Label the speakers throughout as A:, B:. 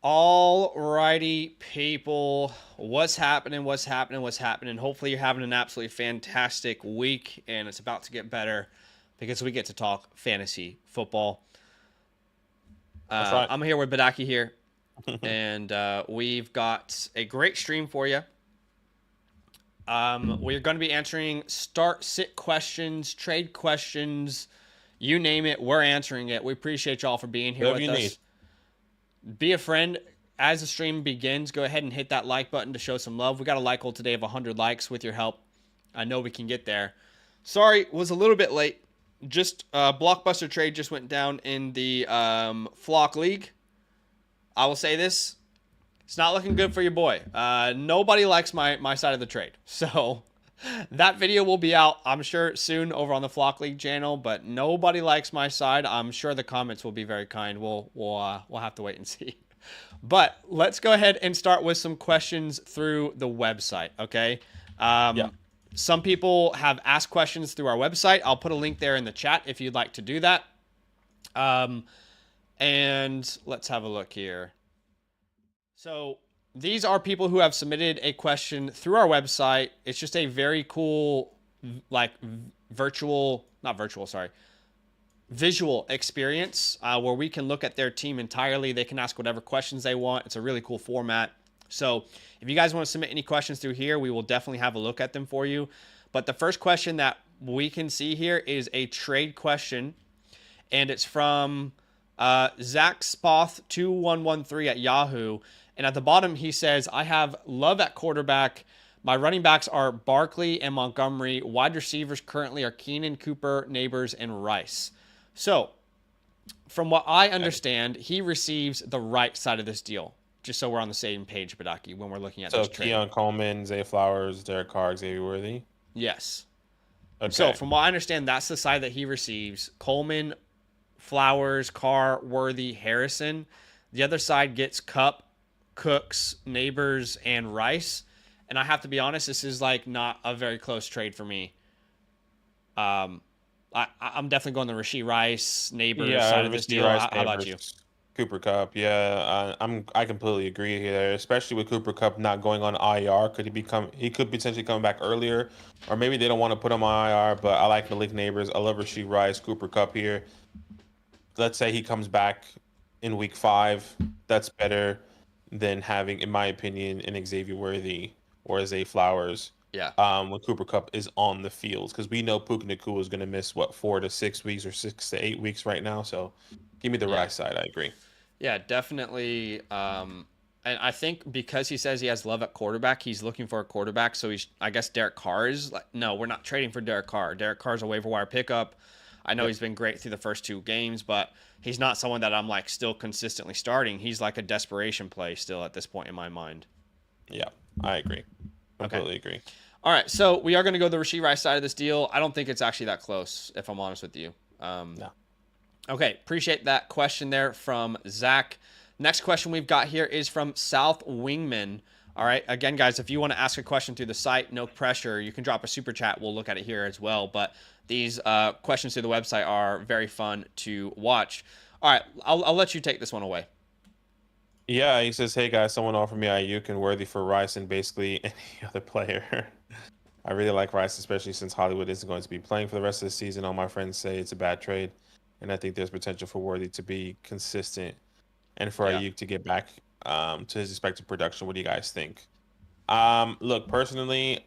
A: All righty, people. What's happening? What's happening? What's happening? Hopefully, you're having an absolutely fantastic week, and it's about to get better because we get to talk fantasy football.
B: That's right.
A: I'm here with Badaki here, and we've got a great stream for you. We're going to be answering start sit questions, trade questions, you name it. We're answering it. We appreciate y'all for being here
B: Whatever
A: with
B: you need.
A: us. Be a friend. As the stream begins, go ahead and hit that like button to show some love. We got a like goal today of 100 likes. With your help, I know we can get there. Sorry, was a little bit late. Just blockbuster trade just went down in the Flock League. I will say this. It's not looking good for your boy. Nobody likes my side of the trade. So that video will be out, I'm sure, soon over on the Flock League channel, but nobody likes my side. I'm sure the comments will be very kind. We'll have to wait and see. But let's go ahead and start with some questions through the website, okay?
B: Yeah.
A: Some people have asked questions through our website. I'll put a link there in the chat if you'd like to do that. And let's have a look here. So these are people who have submitted a question through our website. It's just a very cool, like visual experience where we can look at their team entirely. They can ask whatever questions they want. It's a really cool format. So if you guys want to submit any questions through here, we will definitely have a look at them for you. But the first question that we can see here is a trade question, and it's from Zach Spoth 2113 at Yahoo. And at the bottom, he says, I have Love at quarterback. My running backs are Barkley and Montgomery. Wide receivers currently are Keenan, Cooper, Neighbors, and Rice. So, from what I understand, he receives the right side of this deal. Just so we're on the same page, Badaki, when we're looking at
B: So
A: this trade.
B: Keon Coleman, Zay Flowers, Derek Carr, Xavier Worthy.
A: Yes.
B: Okay.
A: So, from what I understand, that's the side that he receives. Coleman, Flowers, Carr, Worthy, Harrison. The other side gets Cup, Cooks, Neighbors, and Rice. And I have to be honest, this is like not a very close trade for me. I'm definitely going the Rasheed Rice, Neighbors side of this
B: Rasheed
A: deal.
B: Rice,
A: How about you?
B: Neighbors, Cooper Cup. Yeah, I completely agree here, especially with Cooper Cup not going on IR. He could potentially come back earlier, or maybe they don't want to put him on IR. But I like Malik Neighbors. I love Rasheed Rice, Cooper Cup here. Let's say he comes back in week 5. That's better than having, in my opinion, an Xavier Worthy or Zay Flowers.
A: Yeah.
B: When Cooper Cup is on the fields, because we know Puka Nacua is going to miss 4 to 6 weeks or 6 to 8 weeks right now. So give me the
A: Yeah.
B: right side. I agree.
A: Yeah, definitely. And I think because he says he has Love at quarterback, he's looking for a quarterback. So I guess Derek Carr is like, no, we're not trading for Derek Carr. Derek Carr's a waiver wire pickup. I know
B: Yep.
A: he's been great through the first 2 games, but he's not someone that I'm like still consistently starting. He's like a desperation play still at this point in my mind.
B: Yeah, I agree.
A: Okay.
B: Completely agree.
A: All right. So we are going to go the Rasheed Rice side of this deal. I don't think it's actually that close, if I'm honest with you.
B: No.
A: Okay. Appreciate that question there from Zach. Next question we've got here is from South Wingman. All right. Again, guys, if you want to ask a question through the site, no pressure. You can drop a super chat. We'll look at it here as well. But these questions through the website are very fun to watch. All right. I'll let you take this one away.
B: Yeah, he says, "Hey guys, someone offered me Ayuk and Worthy for Rice and basically any other player." I really like Rice, especially since Hollywood isn't going to be playing for the rest of the season. All my friends say it's a bad trade, and I think there's potential for Worthy to be consistent and for
A: Yeah.
B: Ayuk to get back to his expected production. What do you guys think? Look, personally,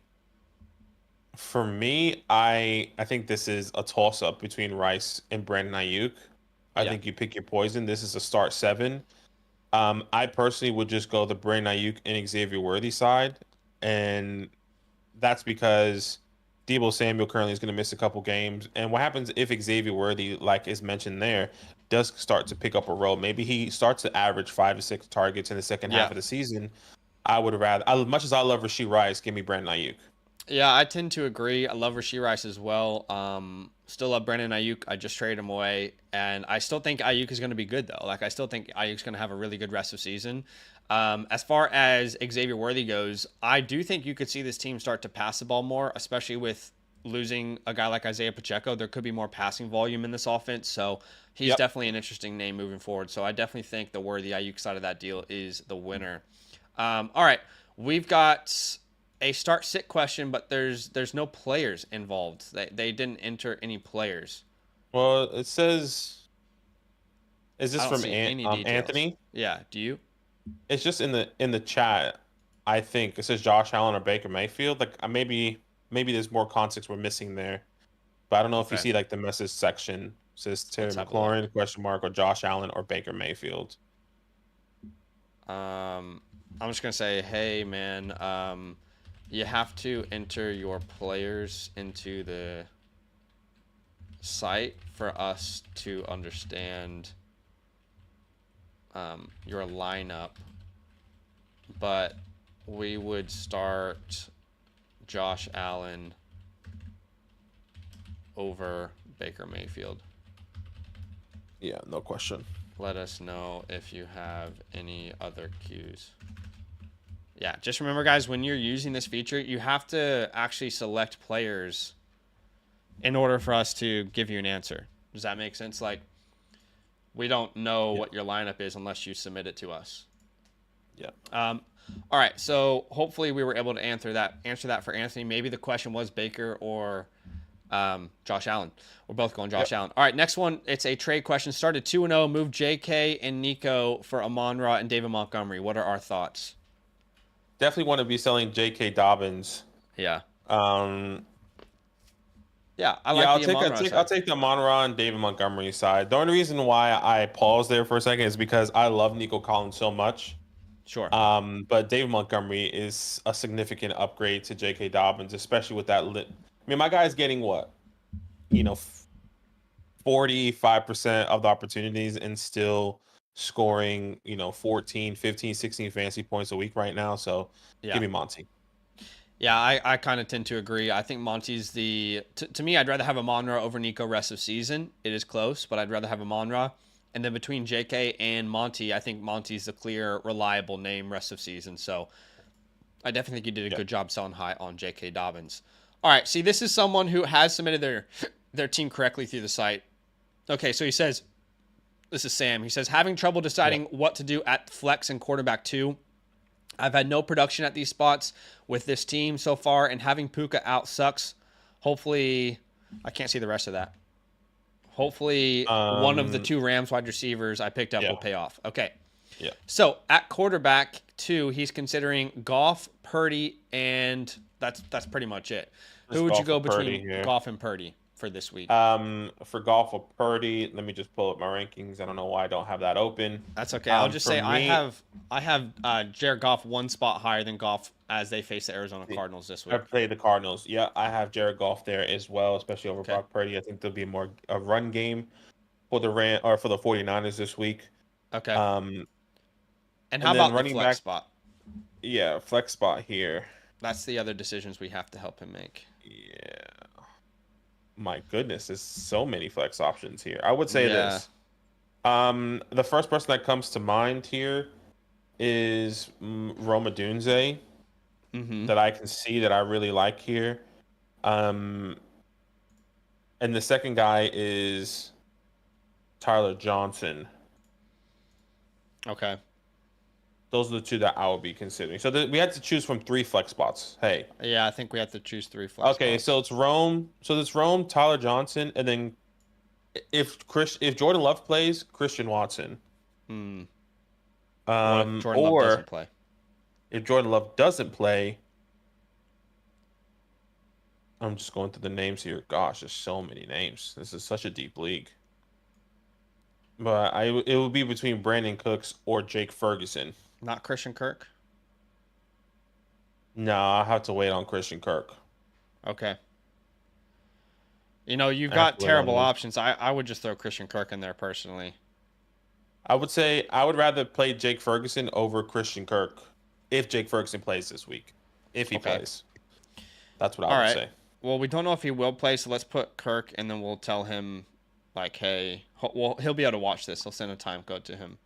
B: for me, I think this is a toss up between Rice and Brandon Ayuk. I
A: Yeah.
B: think you pick your poison. This is a start 7. I personally would just go the Brandon Ayuk and Xavier Worthy side, and that's because Debo Samuel currently is going to miss a couple games. And what happens if Xavier Worthy, like is mentioned there, does start to pick up a role? Maybe he starts to average 5 to 6 targets in the second half
A: Yeah.
B: of the season. I would rather, as much as I love Rasheed Rice, give me Brandon Ayuk.
A: Yeah, I tend to agree. I love Rasheed Rice as well. Still love Brandon Ayuk. I just traded him away, and I still think Ayuk is going to be good though. Like I still think Ayuk's going to have a really good rest of season. As far as Xavier Worthy goes, I do think you could see this team start to pass the ball more, especially with losing a guy like Isaiah Pacheco, there could be more passing volume in this offense. So he's
B: Yep.
A: definitely an interesting name moving forward. So I definitely think the Worthy Ayuk side of that deal is the winner. All right, we've got a start sit question, but there's no players involved. They didn't enter any players.
B: Well, it says, is
A: I
B: this
A: don't
B: from
A: see any details.
B: Anthony?
A: Yeah, do you?
B: It's just in the chat. I think it says Josh Allen or Baker Mayfield. Like maybe there's more context we're missing there. But I don't know if you
A: Okay,
B: see like the message section. It says Terry
A: let's have a look.
B: McLaurin question mark or Josh Allen or Baker Mayfield.
A: I'm just gonna say, hey man, you have to enter your players into the site for us to understand your lineup, but we would start Josh Allen over Baker Mayfield.
B: Yeah, no question.
A: Let us know if you have any other cues. Yeah, just remember, guys, when you're using this feature, you have to actually select players in order for us to give you an answer. Does that make sense? Like, we don't know what your lineup is unless you submit it to us.
B: Yeah.
A: All right, so hopefully we were able to answer that for Anthony. Maybe the question was Baker or Josh Allen. We're both going Josh Allen. All right, next one. It's a trade question. Started 2-0. Moved J.K. and Nico for Amon-Ra and David Montgomery. What are our thoughts?
B: Definitely want to be selling J.K. Dobbins.
A: Yeah.
B: Um,
A: Yeah, I like the Amon-Ra side.
B: I'll take the Amon-Ra and David Montgomery side. The only reason why I paused there for a second is because I love Nico Collins so much.
A: Sure.
B: But David Montgomery is a significant upgrade to J.K. Dobbins, especially with that. I mean, my guy's getting what, 45% of the opportunities and still scoring, 14, 15, 16 fantasy points a week right now. So
A: Yeah.
B: give me Monty.
A: Yeah, I kind of tend to agree. I think Monty's to me, I'd rather have Amon-Ra over Nico rest of season. It is close, but I'd rather have Amon-Ra. And then between JK and Monty, I think Monty's the clear, reliable name rest of season. So I definitely think you did a good job selling high on J.K. Dobbins. All right, see, this is someone who has submitted their team correctly through the site. Okay, so he says, this is Sam. He says, having trouble deciding what to do at flex and quarterback 2. I've had no production at these spots with this team so far, and having Puka out sucks. Hopefully, I can't see the rest of that. Hopefully, one of the 2 Rams wide receivers I picked up will pay off. Okay.
B: Yeah.
A: So at quarterback 2, he's considering Goff, Purdy, and that's pretty much it. Who would you go between Goff and Purdy for this week?
B: For Goff or Purdy, let me just pull up my rankings. I don't know why I don't have that open.
A: That's okay. I'll just say I have Jared Goff 1 spot higher than Goff as they face the Arizona Cardinals this week.
B: I played the Cardinals. Yeah, I have Jared Goff there as well, especially over Brock Purdy. I think there'll be more a run game for the 49ers this week.
A: Okay. And how about the flex spot?
B: Yeah, flex spot here.
A: That's the other decisions we have to help him make.
B: Yeah. My goodness, there's so many flex options here. I would say this. The first person that comes to mind here is Roma Dunze, that I can see that I really like here. And the second guy is Tyler Johnson.
A: Okay.
B: Those are the 2 that I would be considering. So we had to choose from 3 flex spots. Hey.
A: Yeah, I think we have to choose 3 flex spots.
B: So it's Rome. So it's Rome, Tyler Johnson, and then if Jordan Love plays, Christian Watson.
A: Jordan Love doesn't play.
B: If Jordan Love doesn't play, I'm just going through the names here. Gosh, there's so many names. This is such a deep league. But it would be between Brandon Cooks or Jake Ferguson.
A: Not Christian Kirk?
B: No, I have to wait on Christian Kirk.
A: Okay. You've got terrible options. I would just throw Christian Kirk in there personally.
B: I would say I would rather play Jake Ferguson over Christian Kirk if Jake Ferguson plays this week. If he plays. That's what I would say.
A: Well, we don't know if he will play, so let's put Kirk, and then we'll tell him, like, hey, well, he'll be able to watch this. He'll send a time code to him.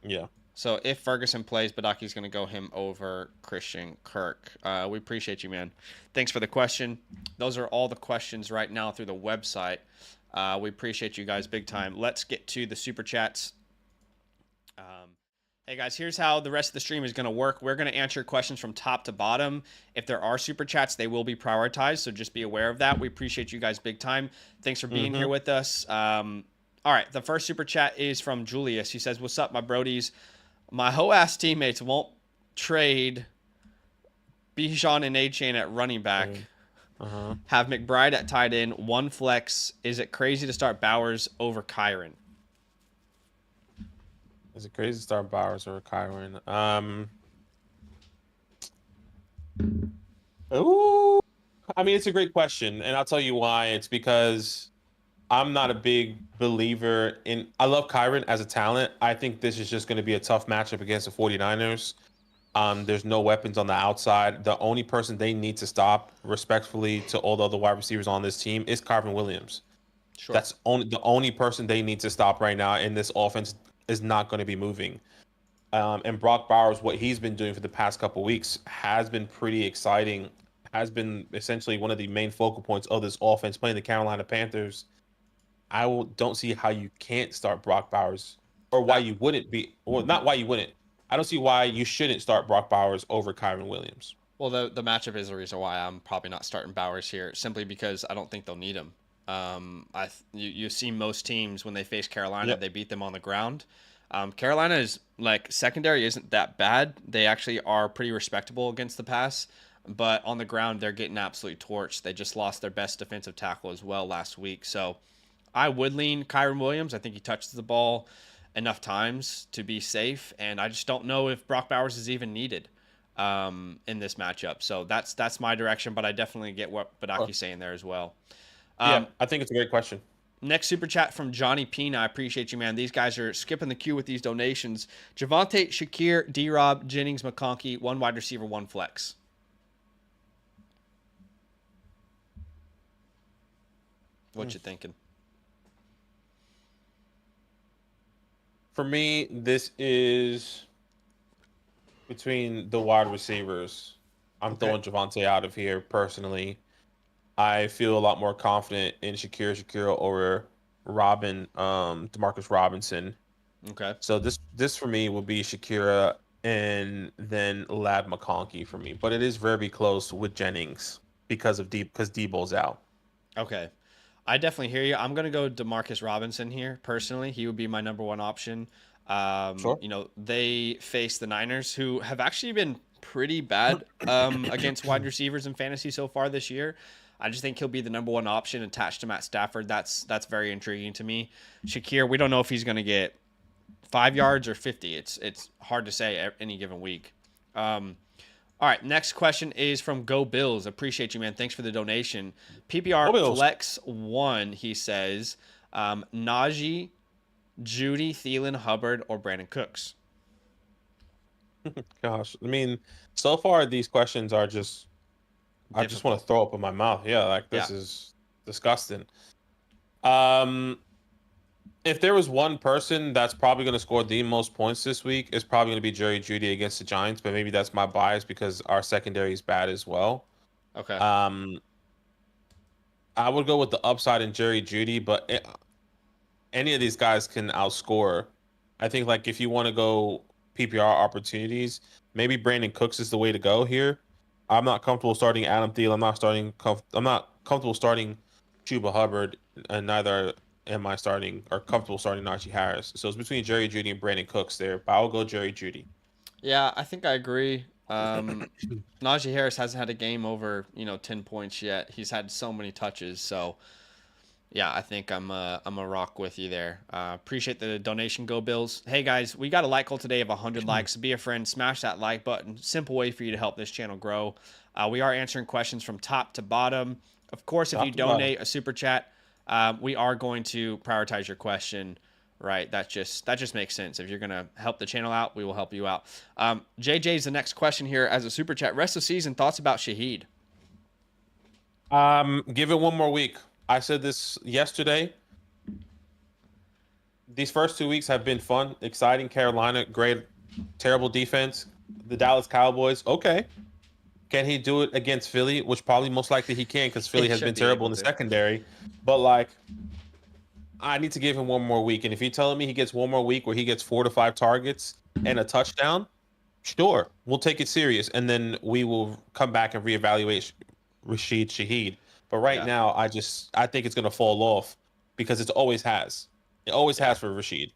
B: Yeah.
A: So if Ferguson plays, Badaki's going to go him over Christian Kirk. We appreciate you, man. Thanks for the question. Those are all the questions right now through the website. We appreciate you guys big time. Let's get to the super chats. Hey guys, here's how the rest of the stream is going to work. We're going to answer questions from top to bottom. If there are super chats, they will be prioritized, so just be aware of that. We appreciate you guys big time. Thanks for being here with us. All right, the first super chat is from Julius. He says, "What's up, my brodies? My hoe-ass teammates won't trade Bijan and A-Chain at running back. Have McBride at tight end, one flex. Is it crazy to start Bowers over Kyron?"
B: Is it crazy to start Bowers or Kyron? Ooh, I mean, it's a great question, and I'll tell you why. It's because I'm not a big believer in. I love Kyron as a talent. I think this is just going to be a tough matchup against the 49ers. There's no weapons on the outside. The only person they need to stop, respectfully to all the other wide receivers on this team, is Kyron Williams.
A: Sure.
B: That's the only person they need to stop right now, and this offense is not going to be moving. And Brock Bowers, what he's been doing for the past couple weeks has been pretty exciting. Has been essentially one of the main focal points of this offense, playing the Carolina Panthers. Don't see how you can't start Brock Bowers, or why you wouldn't be, well, not why you wouldn't. I don't see why you shouldn't start Brock Bowers over Kyron Williams.
A: Well, the matchup is the reason why I'm probably not starting Bowers here, simply because I don't think they'll need him. You see most teams when they face Carolina, they beat them on the ground. Carolina's like secondary isn't that bad. They actually are pretty respectable against the pass, but on the ground they're getting absolutely torched. They just lost their best defensive tackle as well last week. So I would lean Kyron Williams. I think he touches the ball enough times to be safe, and I just don't know if Brock Bowers is even needed in this matchup. So that's my direction, but I definitely get what Badaki's saying there as well.
B: Yeah, I think it's a great question.
A: Next super chat from Johnny Pina. I appreciate you, man. These guys are skipping the queue with these donations. Javonte, Shakir, D-Rob, Jennings, McConkey, one wide receiver, one flex. What you thinking?
B: For me, this is between the wide receivers. I'm throwing Javonte out of here personally. I feel a lot more confident in Shakira over Demarcus Robinson.
A: Okay.
B: So this for me would be Shakira and then Lad McConkey for me. But it is very close with Jennings because Debo's out.
A: Okay. I definitely hear you. I'm going to go Demarcus Robinson here, personally. He would be my number one option.
B: Sure.
A: You know, they face the Niners, who have actually been pretty bad against wide receivers in fantasy so far this year. I just think he'll be the number one option attached to Matt Stafford. That's very intriguing to me. Shakir, we don't know if he's going to get 5 yards or 50. It's hard to say any given week. All right, next question is from Go Bills. Appreciate you, man. Thanks for the donation. PPR Flex 1, he says, Najee, Judy, Thielen, Hubbard, or Brandon Cooks.
B: Gosh, I mean, so far these questions are just I just want to throw up in my mouth. Yeah, like this is disgusting. If there was one person that's probably going to score the most points this week, it's probably going to be Jerry Jeudy against the Giants, but maybe that's my bias because our secondary is bad as well.
A: Okay.
B: I would go with the upside in Jerry Jeudy, but any of these guys can outscore. I think like if you want to go PPR opportunities, maybe Brandon Cooks is the way to go here. I'm not comfortable starting Adam Thielen. I'm not comfortable starting Chuba Hubbard, and neither am I comfortable starting Najee Harris. So it's between Jerry Jeudy and Brandon Cooks there, but I'll go Jerry Jeudy.
A: Yeah, I think I agree. Najee Harris hasn't had a game over 10 points yet. He's had so many touches, so yeah, I think I'm a rock with you there. Appreciate the donation, Go Bills. Hey guys, we got a like goal today of 100 likes. Be a friend, smash that like button. Simple way for you to help this channel grow. We are answering questions from top to bottom. Of course, if you donate a super chat, we are going to prioritize your question. Right, that just makes sense. If you're gonna help the channel out, we will help you out. JJ's the next question here as a super chat. Rest of season thoughts about Shaheed.
B: Give it one more week. I said this yesterday. These first 2 weeks have been fun, exciting. Carolina, great terrible defense. The Dallas Cowboys, okay. Can he do it against Philly? Which probably most likely he can because Philly
A: He
B: has
A: should
B: been
A: be
B: terrible
A: able
B: in the
A: to.
B: secondary. But like, I need to give him one more week. And if you're telling me he gets one more week where he gets 4 to 5 targets and a touchdown, sure, we'll take it serious. And then we will come back and reevaluate Rashid Shaheed. But right
A: Yeah.
B: now, I think it's gonna fall off because it always has. It always
A: Yeah.
B: has for Rashid.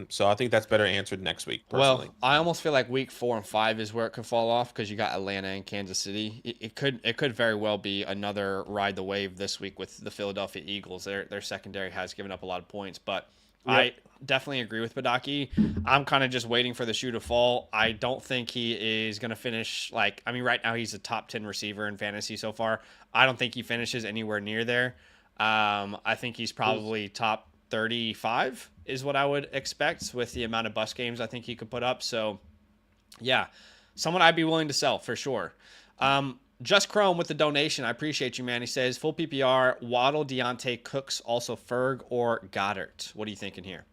B: So I think that's better answered next week,
A: Well,
B: personally.
A: I almost feel like week 4 and 5 is where it could fall off because you got Atlanta and Kansas City. It could very well be another ride the wave this week with the Philadelphia Eagles. Their secondary has given up a lot of points, but I
B: Yep.
A: definitely agree with Badaki. I'm kind of just waiting for the shoe to fall. I don't think he is going to finish like I mean right now he's a top 10 receiver in fantasy so far. I don't think he finishes anywhere near there. I think he's probably top 35 is what I would expect with the amount of bus games I think he could put up. So, yeah, someone I'd be willing to sell for sure. Just Chrome with the donation. I appreciate you, man. He says full PPR, Waddle, Deontay, Cooks, also Ferg or Goddard. What are you thinking here?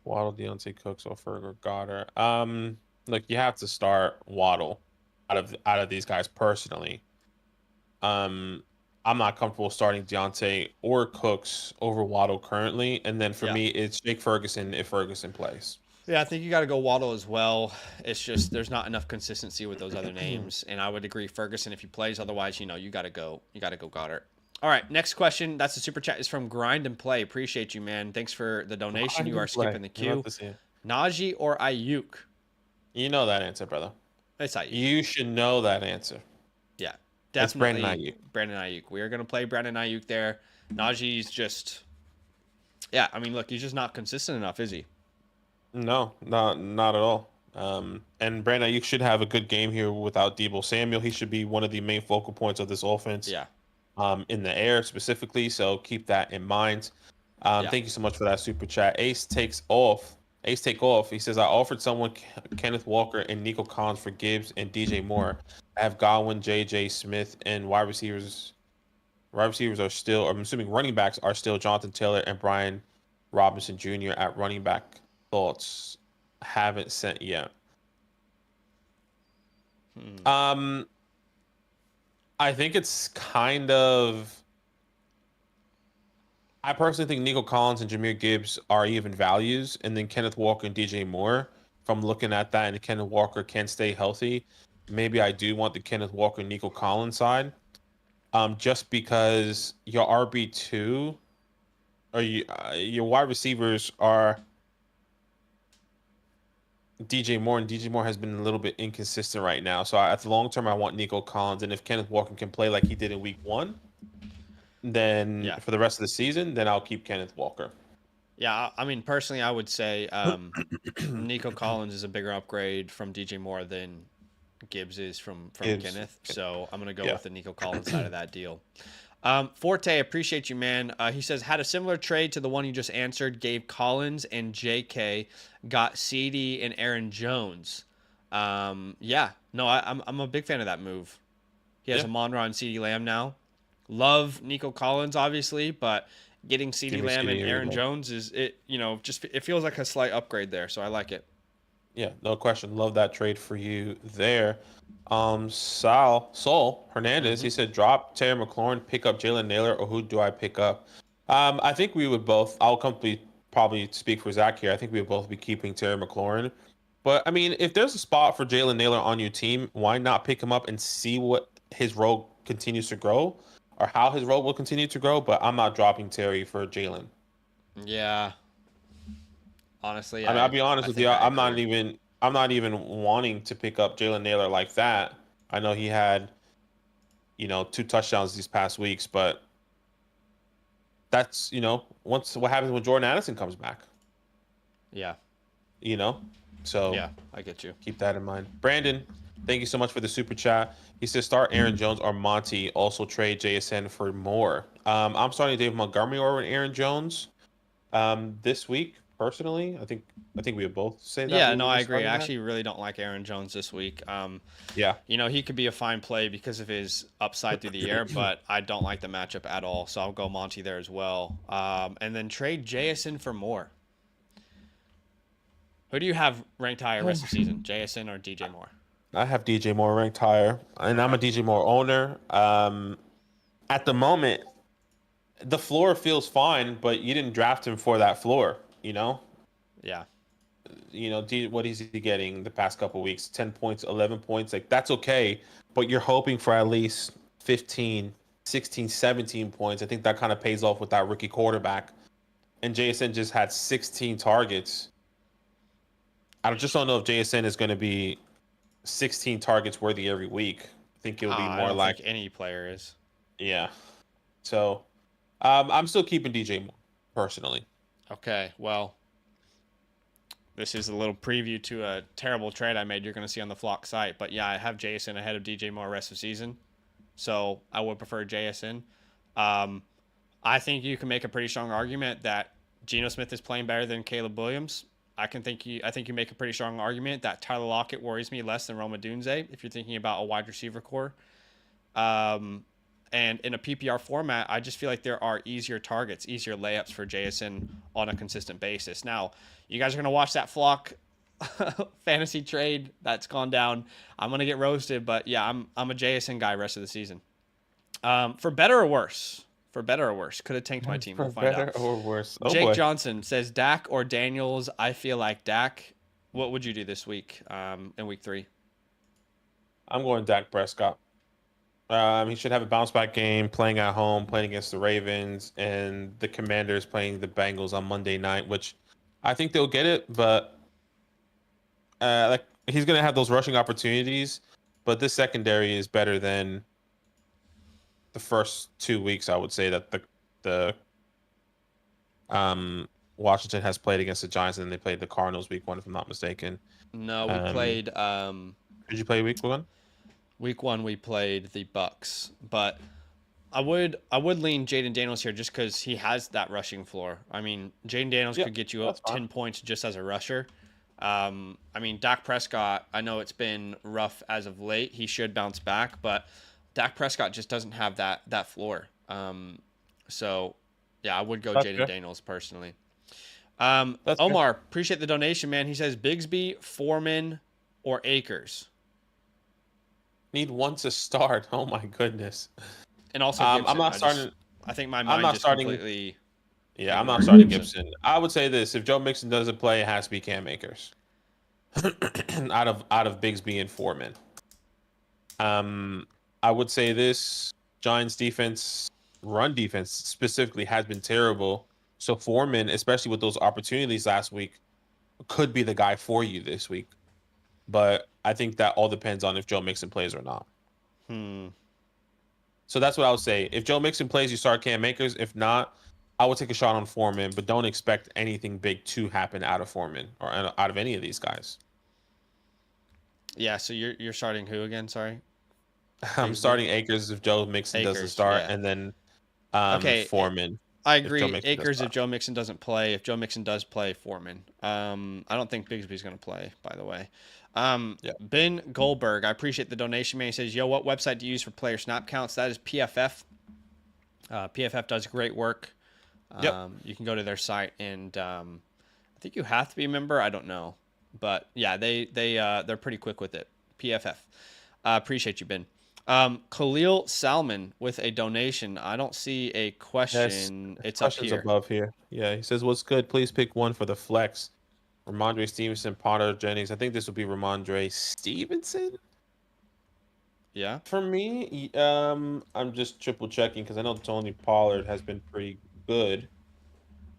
B: Waddle, Deontay Cooks, or Ferg, Goddard. Look, you have to start Waddle out of these guys personally. Um, I'm not comfortable starting Deontay or Cooks over Waddle currently, and then for
A: Yeah.
B: me, it's Jake Ferguson if Ferguson plays.
A: Yeah, I think you got to go Waddle as well. It's just there's not enough consistency with those other names, and I would agree Ferguson if he plays. Otherwise, you got to go. You got to go Goddard. All right, next question. That's the super chat is from Grind and Play. Appreciate you, man. Thanks for the donation.
B: Grind
A: You are
B: and play.
A: skipping the
B: You love
A: queue.
B: to see it.
A: Najee or Ayuk?
B: You know that answer, brother.
A: It's Ayuk.
B: You should know that answer.
A: Yeah,
B: It's Brandon
A: definitely
B: Ayuk.
A: Brandon Ayuk. We are going to play Brandon Ayuk there. Najee's just, yeah. I mean, look, he's just not consistent enough, is he?
B: No, not at all. And Brandon Ayuk should have a good game here without Debo Samuel. He should be one of the main focal points of this offense.
A: Yeah,
B: In the air specifically. So keep that in mind.
A: yeah.
B: Thank you so much for that super chat. Ace takes off. Ace take off. He says I offered someone Kenneth Walker and Nico Collins for Gibbs and DJ Moore. I have Godwin, JJ Smith, and wide receivers. Wide receivers are still, I'm assuming running backs are still Jonathan Taylor and Brian Robinson Jr. at running back. Thoughts haven't sent yet.
A: Hmm.
B: I think it's kind of. I personally think Nico Collins and Jameer Gibbs are even values, and then Kenneth Walker and DJ Moore. From looking at that, and Kenneth Walker can stay healthy, maybe I do want the Kenneth Walker Nico Collins side. Just because your RB2 or your wide receivers are DJ Moore, and DJ Moore has been a little bit inconsistent right now. So at the long term, I want Nico Collins, and if Kenneth Walker can play like he did in Week 1, then
A: Yeah,
B: for the rest of the season, then I'll keep Kenneth Walker.
A: yeah. I mean, personally, I would say Nico Collins is a bigger upgrade from DJ Moore than Gibbs is from
B: Gibbs,
A: Kenneth. So I'm gonna go
B: yeah.
A: with the Nico Collins side of that deal. Forte, appreciate you, man. He says had a similar trade to the one you just answered. Gave Collins and J.K. Got CD and Aaron Jones. Yeah, no, I'm a big fan of that move. He has
B: Yeah.
A: Amon-Ra and CD Lamb now. Love Nico Collins, obviously, but getting CD
B: Give me
A: Lamb and
B: CD every
A: Aaron
B: day.
A: Jones is it. Just it feels like a slight upgrade there, so I like it.
B: Yeah, no question. Love that trade for you there. Saul Hernandez,
A: Hmm.
B: he said, drop Terry McLaurin, pick up Jalen Naylor, or who do I pick up? I think we would both. I'll probably speak for Zach here. I think we would both be keeping Terry McLaurin. But I mean, if there's a spot for Jalen Naylor on your team, why not pick him up and see what his role continues to grow, or how his role will continue to grow? But I'm not dropping Terry for Jalen.
A: Yeah, honestly,
B: I mean, I'll
A: I
B: be honest
A: I
B: with
A: think
B: you.
A: I
B: I'm not
A: agree.
B: even. I'm not even wanting to pick up Jalen Naylor like that. I know he had, 2 touchdowns these past weeks, but that's once what happens when Jordan Addison comes back.
A: Yeah,
B: You know, so
A: yeah, I get you.
B: keep that in mind. Brandon, thank you so much for the super chat. He says start Aaron Jones or Monty. Also trade JSN for more. I'm starting Dave Montgomery over Aaron Jones. This week personally, I think we would both say that
A: Yeah,
B: we
A: no,
B: would
A: I
B: be
A: agree. I
B: starting that.
A: actually really don't like Aaron Jones this week.
B: Yeah.
A: He could be a fine play because of his upside through the air, but I don't like the matchup at all. So I'll go Monty there as well. And then trade Jason for more. Who do you have ranked higher rest of season, JSN or DJ Moore?
B: I have DJ Moore ranked higher, and I'm a DJ Moore owner. At the moment, the floor feels fine, but you didn't draft him for that floor.
A: Yeah.
B: What is he getting the past couple weeks? 10 points, 11 points. Like, that's okay, but you're hoping for at least 15, 16, 17 points. I think that kind of pays off with that rookie quarterback. And JSN just had 16 targets. Just don't know if JSN is going to be 16 targets worthy every week. I think it'll be
A: I
B: more
A: don't
B: like,
A: think any player is.
B: yeah. So, I'm still keeping DJ Moore personally.
A: Okay, well, this is a little preview to a terrible trade I made you're going to see on the Flock site. But yeah, I have JSN ahead of DJ Moore rest of season. So I would prefer JSN. I think you can make a pretty strong argument that Geno Smith is playing better than Caleb Williams. I think you make a pretty strong argument that Tyler Lockett worries me less than Roma Dunze if you're thinking about a wide receiver core. And in a PPR format, I just feel like there are easier targets, easier layups for JSN on a consistent basis. Now, you guys are going to watch that Flock fantasy trade that's gone down. I'm going to get roasted, but yeah, I'm a JSN guy rest of the season. For better or worse, could have tanked my team.
B: For
A: We'll find
B: better
A: out.
B: or worse. Oh
A: Jake
B: boy.
A: Johnson says Dak or Daniels. I feel like Dak. What would you do this week in week 3?
B: I'm going Dak Prescott. He should have a bounce back game playing at home, playing against the Ravens, and the Commanders playing the Bengals on Monday night, which I think they'll get it, but like he's gonna have those rushing opportunities, but this secondary is better than the first 2 weeks. I would say that the Washington has played against the Giants, and they played the Cardinals week 1, if I'm not mistaken.
A: No, we played.
B: Did you play week 1?
A: Week 1 we played the Bucks, but I would lean Jaden Daniels here just because he has that rushing floor. I mean, Jaden Daniels could get you up 10 points just as a rusher. I mean, Dak Prescott, I know it's been rough as of late. He should bounce back, but Dak Prescott just doesn't have that floor. So, yeah, I would go Jaden Daniels personally. Omar, appreciate the donation, man. He says Bigsby, Foreman, or Akers.
B: Need one to start. Oh my goodness.
A: And also Gibson.
B: I'm not starting.
A: I think my mind just completely.
B: Yeah, I'm not starting Gibson. I would say this: if Joe Mixon doesn't play, it has to be Cam Akers. out of Bigsby and Foreman. I would say this: Giants defense, run defense specifically, has been terrible. So Foreman, especially with those opportunities last week, could be the guy for you this week. But I think that all depends on if Joe Mixon plays or not. So that's what I would say. If Joe Mixon plays, you start Cam Akers. If not, I would take a shot on Foreman, but don't expect anything big to happen out of Foreman or out of any of these guys.
A: Yeah, so you're starting who again? Sorry.
B: I'm starting Akers if Joe Mixon doesn't start, and then Foreman.
A: I agree. Akers if Joe Mixon doesn't play. If Joe Mixon does play, Foreman. I don't think Bigsby's going to play, by the way. Ben Goldberg, I appreciate the donation, man. He says, yo, what website do you use for player snap counts? That is PFF. PFF does great work. You can go to their site, and I think you have to be a member. I don't know. But, yeah, they're pretty quick with it. PFF. Appreciate you, Ben. Khalil Salmon with a donation. I don't see a question.
B: Yes,
A: it's up here.
B: Above here. Yeah, he says, what's good? Please pick one for the flex. Ramondre Stevenson, Potter, Jennings. I think this will be Ramondre Stevenson.
A: Yeah.
B: For me, I'm just triple checking because I know Tony Pollard has been pretty good.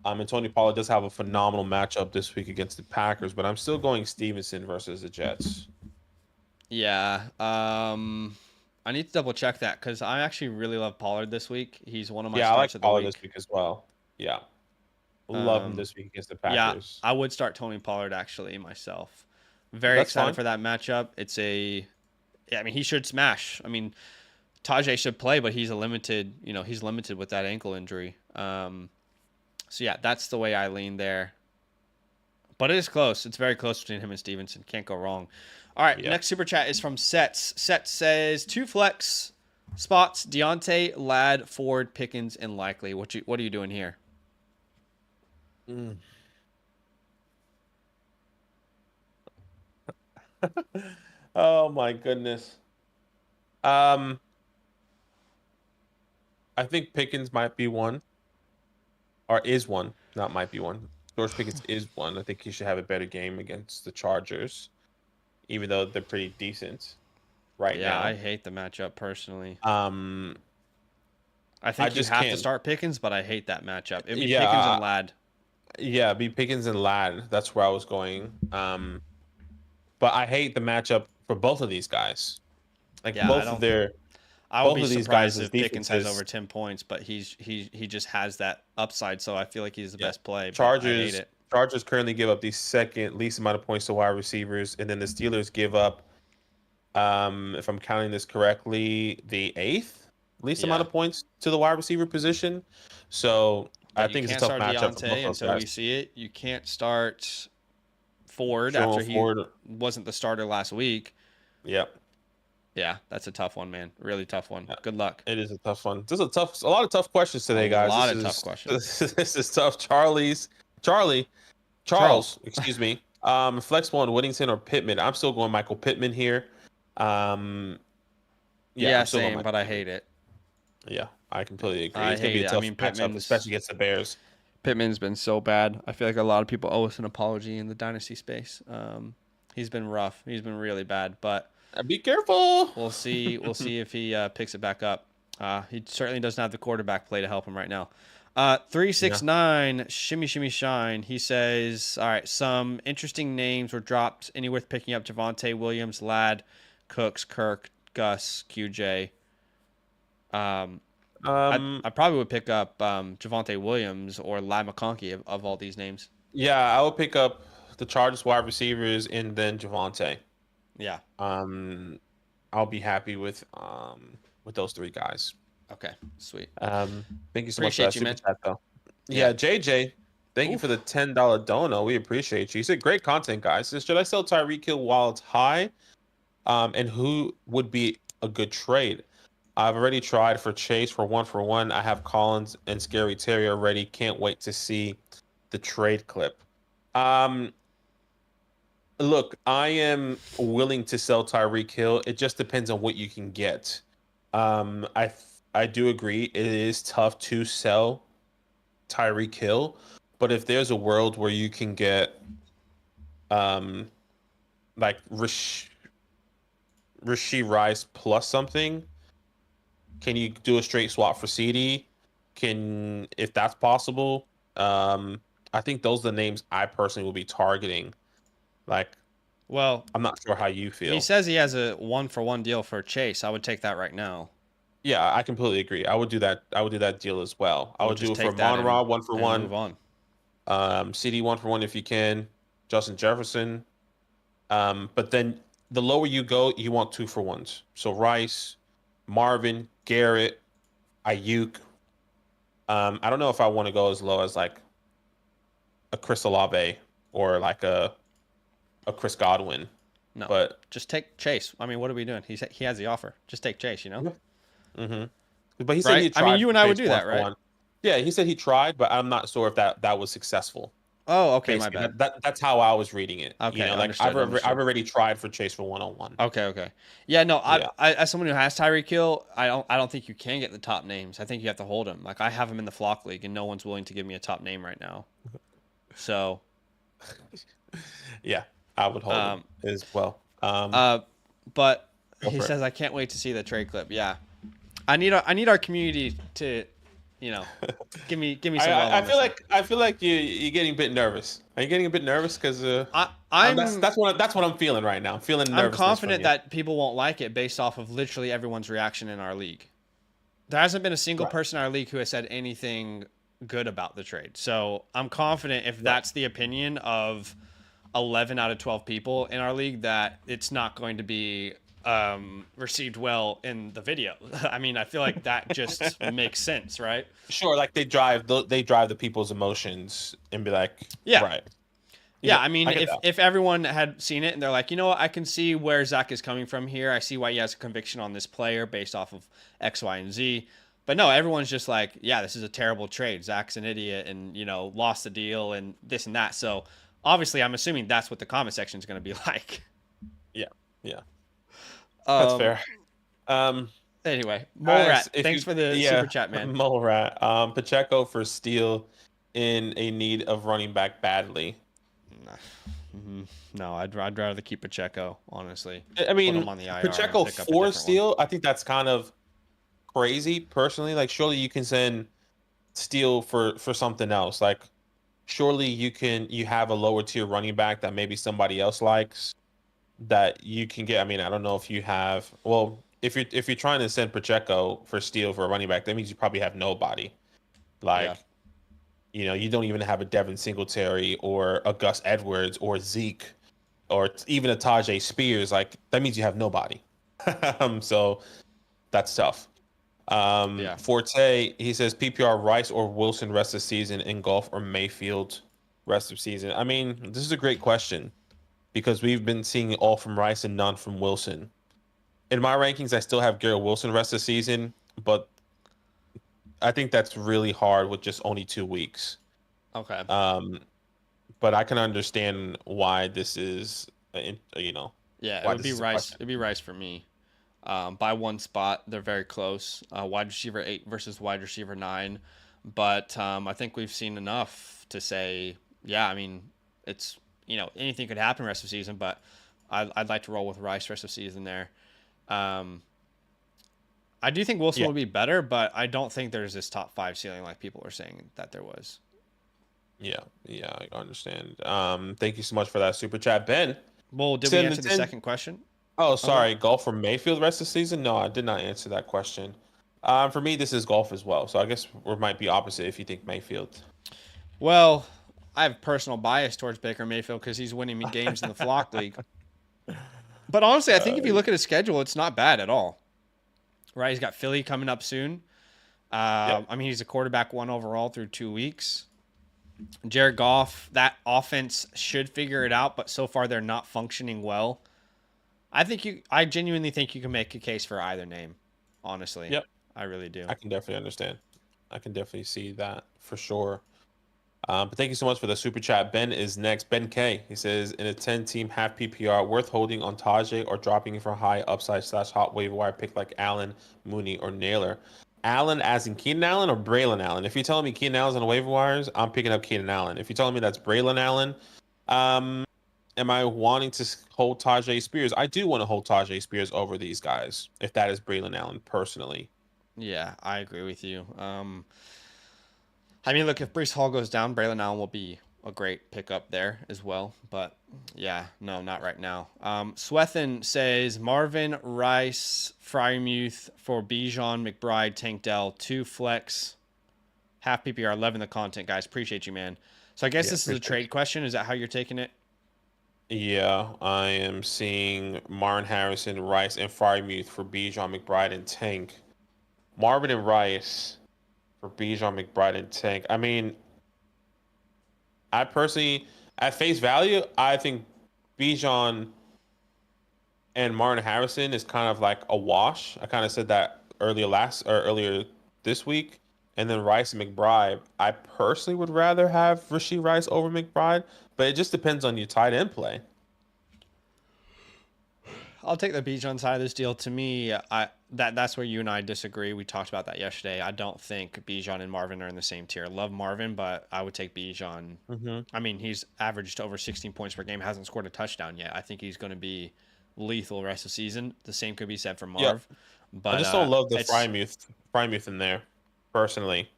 B: And Tony Pollard does have a phenomenal matchup this week against the Packers, but I'm still going Stevenson versus the Jets.
A: Yeah. I need to double check that because I actually really love Pollard this week. He's one of my starts of the
B: Pollard
A: week.
B: this week as well. Yeah. Love him this week against the Packers.
A: Yeah, I would start Tony Pollard actually myself. Very excited for that matchup. I mean, he should smash. I mean, Tajay should play, but he's limited with that ankle injury. So yeah, that's the way I lean there. But it is close. It's very close between him and Stevenson. Can't go wrong. All right, Next super chat is from Sets. Sets says 2 flex spots: Deontay, Ladd, Ford, Pickens, and Likely. What are you doing here?
B: Oh my goodness. Um, I think Pickens might be one, or is one. Not might be one. George Pickens is one. I think he should have a better game against the Chargers, even though they're pretty decent right
A: Yeah, I
B: now.
A: hate the matchup personally.
B: Um,
A: I
B: I
A: think you
B: just
A: have to
B: can't.
A: start Pickens, but I hate that matchup. It'd be
B: Yeah,
A: Pickens and Lad.
B: yeah, be Pickens and Ladd. That's where I was going. But I hate the matchup for both of these guys. Like
A: Yeah, I would
B: both
A: be
B: of these guys'
A: surprised if Pickens has over
B: defenses.
A: 10 points, but he just has that upside, so I feel like he's the
B: Yeah,
A: best play, but I hate
B: Chargers
A: it.
B: Chargers currently give up the second least amount of points to wide receivers, and then the Steelers give up, if I'm counting this correctly, the eighth least amount
A: Yeah.
B: of points to the wide receiver position. So I
A: But you
B: think it's a
A: can't
B: tough
A: start
B: matchup for both
A: Deontay
B: those
A: until we
B: guys.
A: see it. You can't start Ford
B: Joe
A: after he
B: Ford,
A: wasn't the starter last week.
B: yeah,
A: Yeah, that's a tough one, man. Really tough one.
B: yeah,
A: Good luck.
B: it is a tough one. This is a lot of tough questions
A: A
B: today, guys.
A: lot
B: This
A: of tough
B: is
A: questions.
B: this is tough. Charlie,
A: Charles.
B: Charles, excuse me. Flexible on Whittington or Pittman. I'm still going Michael Pittman here. Um, yeah,
A: Yeah,
B: I'm still going
A: same,
B: Michael
A: but I
B: Pittman.
A: hate it.
B: Yeah, I completely agree.
A: I
B: It's gonna be
A: hate
B: a
A: it. I
B: tough
A: mean,
B: matchup, especially against the Bears.
A: Pittman's been so bad. I feel like a lot of people owe us an apology in the dynasty space. He's been rough. He's been really bad, but
B: Be careful.
A: we'll see. We'll see if he picks it back up. He certainly doesn't have the quarterback play to help him right now.
B: Yeah.
A: 369 shimmy shimmy shine. He says, "All right, some interesting names were dropped. Any worth picking up? Javonte Williams, Ladd, Cooks, Kirk, Gus, QJ. Um, I
B: Um,
A: probably would pick up Javonte Williams or Ladd McConkey of all these names.
B: yeah, I would pick up the Chargers wide receivers and then Javante.
A: Yeah.
B: Um, I'll be happy with those three guys.
A: Okay. Sweet.
B: Thank you so much for that
A: Appreciate you,
B: super
A: man.
B: chat, though.
A: Yeah.
B: Yeah, JJ, thank you for the
A: Oof.
B: $10 dono. We appreciate you. You said great content, guys. Says, should I sell Tyreek Hill while it's high? And who would be a good trade? I've already tried for Chase for one. I have Collins and Scary Terry already. Can't wait to see the trade clip. Um, Look, I am willing to sell Tyreek Hill. It just depends on what you can get. I do agree it is tough to sell Tyreek Hill, but if there's a world where you can get um like Rasheed Rice plus something, can you do a straight swap for CD? Can if that's possible? I think those are the names I personally will be targeting. Like,
A: Well,
B: I'm not sure how you
A: he
B: feel.
A: says he has a 1-for-1 deal for Chase. I would take that right now.
B: Yeah, I completely agree. I would do that. I would do that deal as well.
A: I
B: I
A: would
B: would do
A: just
B: it for
A: take that
B: Monra one for
A: and
B: one,
A: move on.
B: CD 1 for 1 if you can, Justin Jefferson. But then the lower you go, you want 2 for 1s. So Rice, Marvin, Garrett, Ayuk. I don't know if I want to go as low as like a Chris Olave or like a Chris Godwin,
A: No,
B: but
A: just take Chase. I mean, what are we doing? He has the offer. Just take Chase.
B: hmm but he said
A: Right?
B: he
A: I mean,
B: tried
A: you
B: for
A: and I would
B: Chase
A: do
B: one
A: that,
B: for
A: right?
B: one. Yeah, he said he tried, but I'm not sure if that was successful.
A: Oh, okay, my
B: Basically,
A: bad.
B: that's how I was reading it.
A: Okay,
B: Like
A: understood,
B: I've
A: understood.
B: already tried for Chase for 1-on-1.
A: Okay. Yeah, no,
B: Yeah.
A: I as someone who has Tyreek Hill, I don't think you can get the top names. I think you have to hold him. Like I have him in the flock league, and no one's willing to give me a top name right now. So,
B: Yeah, I would hold him
A: um,
B: as well.
A: uh, but
B: Go
A: he
B: for it.
A: says I can't wait to see the trade clip. Yeah, I need our community to, you know, give me some love
B: I
A: on
B: feel
A: this one.
B: like you're getting a bit nervous. Are you getting a bit nervous? Because
A: I
B: that's
A: I'm
B: that's what I'm feeling right now. I'm feeling
A: I'm
B: nervousness from
A: confident
B: you.
A: that people won't like it based off of literally everyone's reaction in our league. There hasn't been a single
B: Right.
A: person in our league who has said anything good about the trade. So I'm confident if
B: Right.
A: that's the opinion of 11 out of 12 people in our league, that it's not going to be received well in the video. I mean, I feel like that just makes sense, right?
B: Sure, like they drive the people's emotions and be like,
A: Yeah.
B: right.
A: Yeah,
B: Yeah,
A: I mean,
B: I get
A: if
B: that.
A: if everyone had seen it and they're like, you know what, I can see where Zach is coming from here. I see why he has a conviction on this player based off of X, Y, and Z. But no, everyone's just like, yeah, this is a terrible trade. Zach's an idiot and, lost the deal and this and that. So obviously, I'm assuming that's what the comment section is going to be like.
B: Yeah, yeah, that's
A: Um.
B: fair. Um,
A: Anyway, Mole
B: guys,
A: Rat,
B: if
A: thanks
B: you
A: for the super
B: yeah,
A: chat, man.
B: Mole Rat, Pacheco for Steele in a need of running back badly.
A: Mhm. No, I'd rather keep Pacheco, honestly.
B: I
A: Put him
B: mean,
A: on the IR and
B: Pacheco
A: pick up a
B: for
A: different one.
B: Steele, I think that's kind of crazy personally. Like, surely you can send Steele for something else. Like, surely you have a lower tier running back that maybe somebody else likes that you can get. I mean, I don't know if you have. Well, if you're trying to send Pacheco for Steele for a running back, that means you probably have nobody.
A: Yeah.
B: Like, you don't even have a Devin Singletary or a Gus Edwards or Zeke or even a Tajay Spears. Like, that means you have nobody. So that's tough.
A: Yeah.
B: Forte, he says PPR Rice or Wilson rest of season and Golf or Mayfield rest of season. I mean, this is a great question because we've been seeing all from Rice and none from Wilson. In my rankings, I still have Garrett Wilson rest of season, but I think that's really hard with just only 2 weeks.
A: Okay.
B: Um, but I can understand why this is,
A: Yeah, it
B: why
A: would
B: this
A: be
B: is a
A: Rice.
B: question.
A: It'd be Rice for me. By one spot, they're very close. Wide receiver 8 versus wide receiver 9. But I think we've seen enough to say, yeah, I mean, it's, anything could happen rest of the season, but I'd like to roll with Rice rest of the season there. Um, I do think Wilson
B: Yeah,
A: will be better, but I don't think there's this top 5 ceiling like people are saying that there was.
B: yeah, I understand. Thank you so much for that super chat, Ben.
A: Well, did we
B: Send the
A: answer the
B: 10.
A: second question
B: Oh,
A: of that?
B: sorry. Golf for Mayfield rest of the season? No, I did not answer that question. For me, this is golf as well. So I guess we might be opposite if you think Mayfield.
A: Well, I have personal bias towards Baker Mayfield because he's winning me games in the Flock League. But honestly, I think if you look at his schedule, it's not bad at all. Right? He's got Philly coming up soon.
B: Yep.
A: I mean, he's a quarterback 1 overall through 2 weeks. Jared Goff, that offense should figure it out, but so far they're not functioning well. I genuinely think you can make a case for either name. Honestly,
B: Yep.
A: I really do.
B: I can definitely understand. I can definitely see that for sure. But thank you so much for the super chat. Ben is next. Ben K. He says in a 10-team half PPR, worth holding on Tajay or dropping for high upside slash hot waiver wire pick like Allen, Mooney, or Naylor. Allen as in Keenan Allen or Braylon Allen? If you're telling me Keenan Allen's on the waiver wires, I'm picking up Keenan Allen. If you're telling me that's Braylon Allen, um, am I wanting to hold Tajay Spears? I do want to hold Tajay Spears over these guys, if that is Braylon Allen personally.
A: Yeah, I agree with you. I mean, look, if Brees Hall goes down, Braylon Allen will be a great pickup there as well. But yeah, no, not right now. Swethin says Marvin Rice, Fryermuth for Bijan, McBride, Tank Dell, 2 flex, half PPR. Loving the content, guys. Appreciate you, man. So I guess
B: Yeah,
A: this is a
B: appreciate
A: trade question. Is that how you're taking it?
B: Yeah, I am seeing Marvin Harrison, Rice, and Fryermuth for Bijan McBride and Tank. Marvin and Rice for Bijan McBride and Tank. I mean, I personally, at face value, I think Bijan and Martin Harrison is kind of like a wash. I kind of said that earlier this week. And then Rice and McBride. I personally would rather have Rasheed Rice over McBride, but it just depends on your tight end play.
A: I'll take the Bijan side of this deal. To me, that's where you and I disagree. We talked about that yesterday. I don't think Bijan and Marvin are in the same tier. Love Marvin, but I would take Bijan.
B: Hmm.
A: I mean, he's averaged over 16 points per game, hasn't scored a touchdown yet. I think he's going to be lethal the rest of the season. The same could be said for
B: Yep.
A: Marv,
B: I
A: but
B: just don't love the
A: it's
B: Frymuth in there, personally.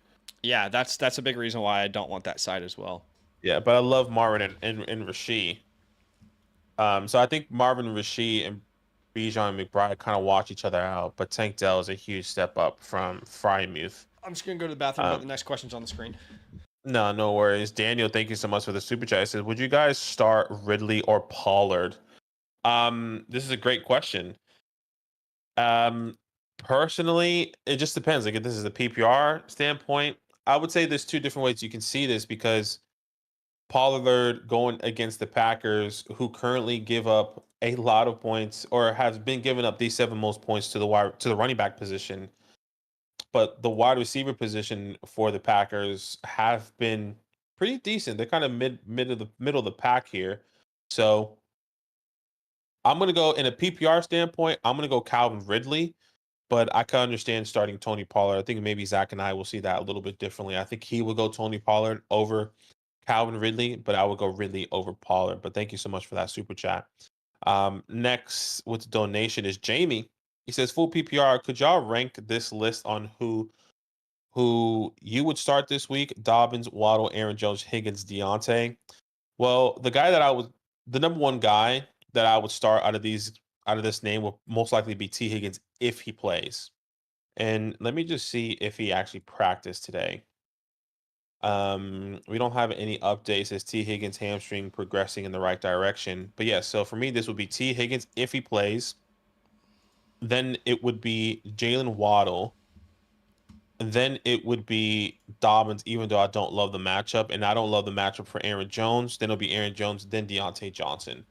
A: yeah, that's a big reason why I don't want that side as well.
B: Yeah, but I love Marvin and Rasheed. So I think Marvin Rasheed and Bijan McBride kind of watch each other out, but Tank Dell is a huge step up from Frymuth.
A: I'm just gonna go to the bathroom, but
B: Um,
A: the next question's on the screen.
B: no, no worries. Daniel, thank you so much for the super chat. It says, would you guys start Ridley or Pollard? This is a great question. Um, Personally, it just depends. Like if this is a PPR standpoint, I would say there's two different ways you can see this because Pollard going against the Packers, who currently give up a lot of points or has been giving up these 7 most points to the running back position, but the wide receiver position for the Packers have been pretty decent. They're kind of middle of the pack here. So I'm gonna go in a PPR standpoint. I'm gonna go Calvin Ridley, but I can understand starting Tony Pollard. I think maybe Zach and I will see that a little bit differently. I think he will go Tony Pollard over Calvin Ridley, but I would go Ridley over Pollard. But thank you so much for that super chat. Next with the donation is Jamie. He says, full PPR, could y'all rank this list on who you would start this week? Dobbins, Waddle, Aaron Jones, Higgins, Deontay. Well, the number one guy that I would start out of this name will most likely be T. Higgins if he plays. And let me just see if he actually practiced today. We don't have any updates as T. Higgins hamstring progressing in the right direction. But yeah, so for me, this would be T. Higgins if he plays. Then it would be Jalen Waddle. And then it would be Dobbins, even though I don't love the matchup. And I don't love the matchup for Aaron Jones. Then it'll be Aaron Jones, then Deontay Johnson.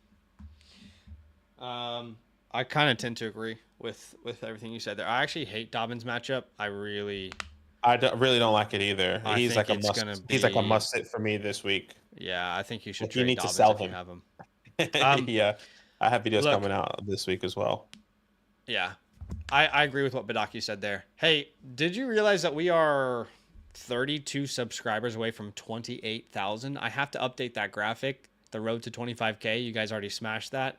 A: I kind of tend to agree with everything you said there. I actually hate Dobbins' matchup.
B: Really don't like it either. He's like a must sit for me this week.
A: Yeah, I think you should
B: Like, you
A: trade
B: need to
A: Dobbins
B: sell
A: if you
B: him.
A: have him.
B: Yeah, I have videos coming out this week as well.
A: Yeah, I agree with what Badaki said there. Hey, did you realize that we are 32 subscribers away from 28,000? I have to update that graphic. The road to 25K. You guys already smashed that.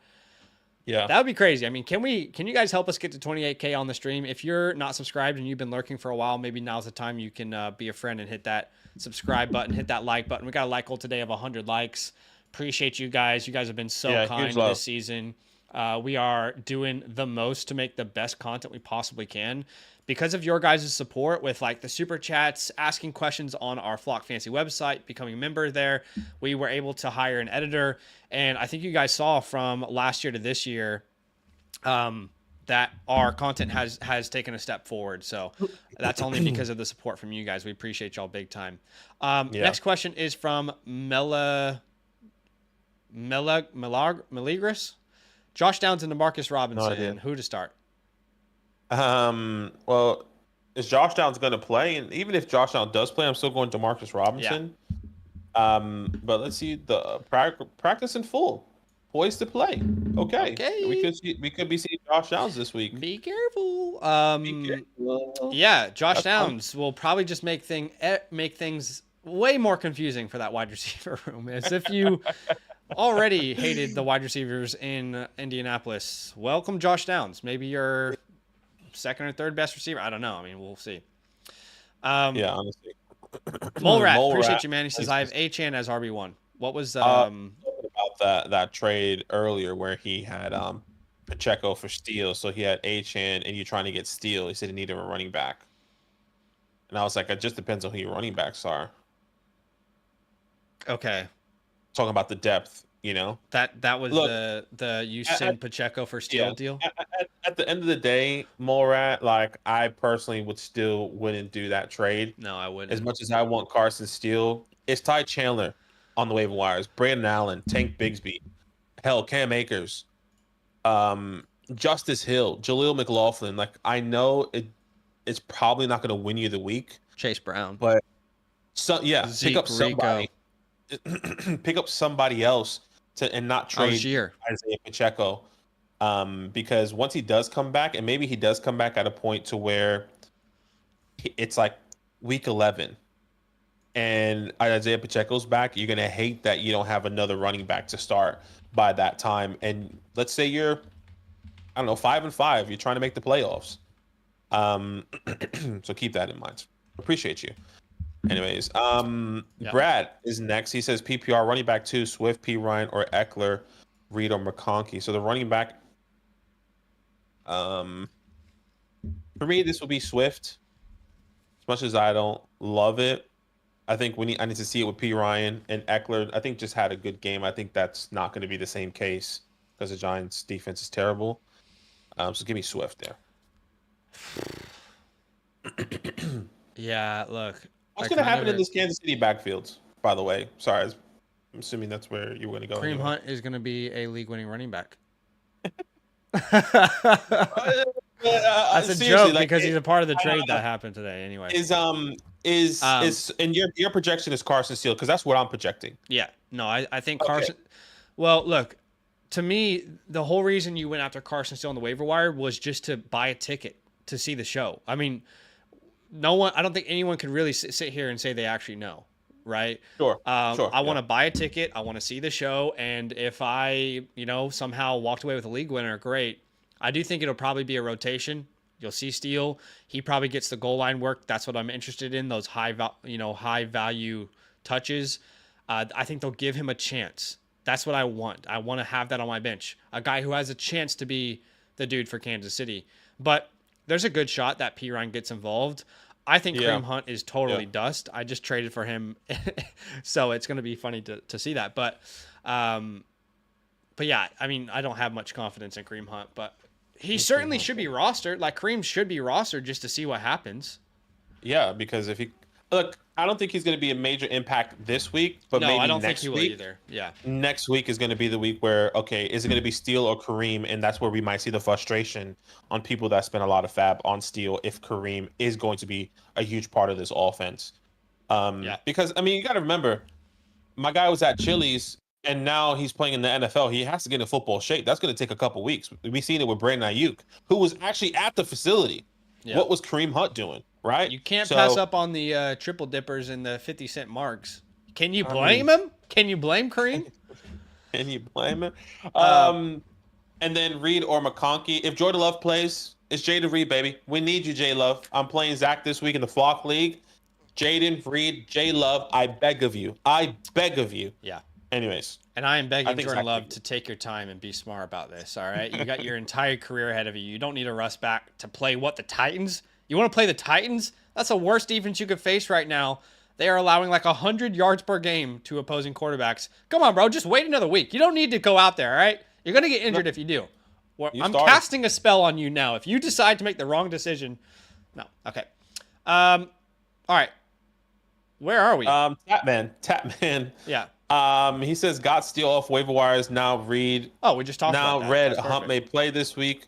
B: Yeah,
A: that would be crazy. I mean, can you guys help us get to 28K on the stream? If you're not subscribed and you've been lurking for a while, maybe now's the time you can be a friend and hit that subscribe button, hit that like button. We got a like goal today of 100 likes. Appreciate you guys. You guys have been so kind this season. We are doing the most to make the best content we possibly can. Because of your guys' support with like the super chats, asking questions on our Flock Fantasy website, becoming a member there, we were able to hire an editor. And I think you guys saw from last year to this year that our content has taken a step forward. So that's only because of the support from you guys. We appreciate y'all big time. Next question is from Meligris. Josh Downs and DeMarcus Robinson. Who to start?
B: Well, is Josh Downs going to play? And even if Josh Downs does play, I'm still going DeMarcus Robinson. Yeah. But let's see the practice in full, poised to play. Okay. We could be seeing Josh Downs this week.
A: Be careful. Yeah, Josh Downs will probably just make things way more confusing for that wide receiver room. As if you already hated the wide receivers in Indianapolis. Welcome, Josh Downs. Maybe you're second or third best receiver. I don't know. I mean, we'll see.
B: Yeah, honestly.
A: Mole appreciate you, man. He says I have Achane as RB1. What was
B: about that trade earlier where he had Pacheco for Steele, so he had Achane and you're trying to get Steele. He said he needed a running back, and I was like, it just depends on who your running backs are.
A: Okay.
B: Talking about the depth, you know.
A: That was the you send Pacheco for Steele deal.
B: At the end of the day, Morat, like I personally wouldn't do that trade.
A: No, I wouldn't.
B: As much as I want Carson Steele, it's Ty Chandler on the waiver wires, Brandon Allen, Tank Bigsby, hell, Cam Akers, Justice Hill, Jaleel McLaughlin. Like I know it's probably not going to win you the week.
A: Chase Brown,
B: but pick up somebody.
A: Rico.
B: Pick up somebody else and not trade Isaiah Pacheco, because once he does come back, and maybe he does come back at a point to where it's like week 11 and Isaiah Pacheco's back, you're gonna hate that you don't have another running back to start by that time. And let's say you're 5-5, you're trying to make the playoffs, so keep that in mind. Appreciate you. Anyways, Brad is next. He says PPR running back 2, Swift, P. Ryan, or Eckler, Reed, or McConkey. So the running back, for me, this will be Swift. As much as I don't love it, I think I need to see it with P. Ryan and Eckler. I think just had a good game. I think that's not going to be the same case because the Giants' defense is terrible. So give me Swift there.
A: Yeah, look.
B: What's going to happen in this Kansas City backfield, by the way? Sorry, I'm assuming that's where you were going to go.
A: Kareem Hunt is going to be a league-winning running back.
B: That's
A: a joke because he's a part of the trade that happened today. Anyway,
B: and your projection is Carson Steele because that's what I'm projecting.
A: Yeah, no, I think Carson. Well, look, to me, the whole reason you went after Carson Steele on the waiver wire was just to buy a ticket to see the show. I mean, no one, I don't think anyone could really sit here and say they actually know, right?
B: Sure, sure,
A: I
B: yeah,
A: want to buy a ticket. I want to see the show. And if I, somehow walked away with a league winner, great. I do think it'll probably be a rotation. You'll see Steele. He probably gets the goal line work. That's what I'm interested in. Those high value touches. I think they'll give him a chance. That's what I want. I want to have that on my bench. A guy who has a chance to be the dude for Kansas City. But there's a good shot that P. Ryan gets involved. I think
B: yeah,
A: Kareem Hunt is totally
B: yeah.
A: dust. I just traded for him, so it's going to be funny to see that. But yeah, I mean, I don't have much confidence in Kareem Hunt, but he certainly should be rostered. Like Kareem should be rostered just to see what happens.
B: Yeah, because if he look, I don't think he's going to be a major impact this week, but
A: No, I
B: maybe
A: don't think he
B: next
A: will
B: week.
A: either. Yeah,
B: Next week is going to be the week where, okay, is it going to be Steele or Kareem? And that's where we might see the frustration on people that spend a lot of fab on Steele if Kareem is going to be a huge part of this offense.
A: yeah,
B: Because, I mean, you got to remember, my guy was at Chili's and now he's playing in the NFL. He has to get in football shape. That's going to take a couple weeks. We've seen it with Brandon Ayuk, who was actually at the facility.
A: yeah.
B: What was Kareem Hunt doing? Right.
A: You can't pass
B: So,
A: up on the triple dippers and the 50-cent marks. Can you
B: I mean,
A: blame him? Can you blame Kareem?
B: can you blame him?
A: Uh,
B: And then Reed or McConkey. If Jordan Love plays, it's Jaden Reed, baby. We need you, J Love. I'm playing Zach this week in the Flock League. Jaden Reed, J Love, I beg of you. I beg of you.
A: yeah.
B: Anyways,
A: And I am
B: I
A: begging
B: think
A: Jordan
B: Zach
A: Love to take your time and be smart about this. All right, you got your entire career ahead of you. You don't need to rush back to play what, the Titans. You want to play the Titans? That's the worst defense you could face right now. They are allowing like 100 yards per game to opposing quarterbacks. Come on, bro. Just wait another week. You don't need to go out there. All right, you're gonna get injured if you do. Well,
B: you
A: I'm
B: started.
A: casting a spell on you now. If you decide to make the wrong decision, no. Okay. All right. Where are we?
B: Tapman.
A: Yeah.
B: He says got Steele off waiver wires. Now Reed.
A: Oh, we just talked about
B: Now
A: that.
B: Red
A: That's
B: Hunt
A: perfect.
B: may play this week.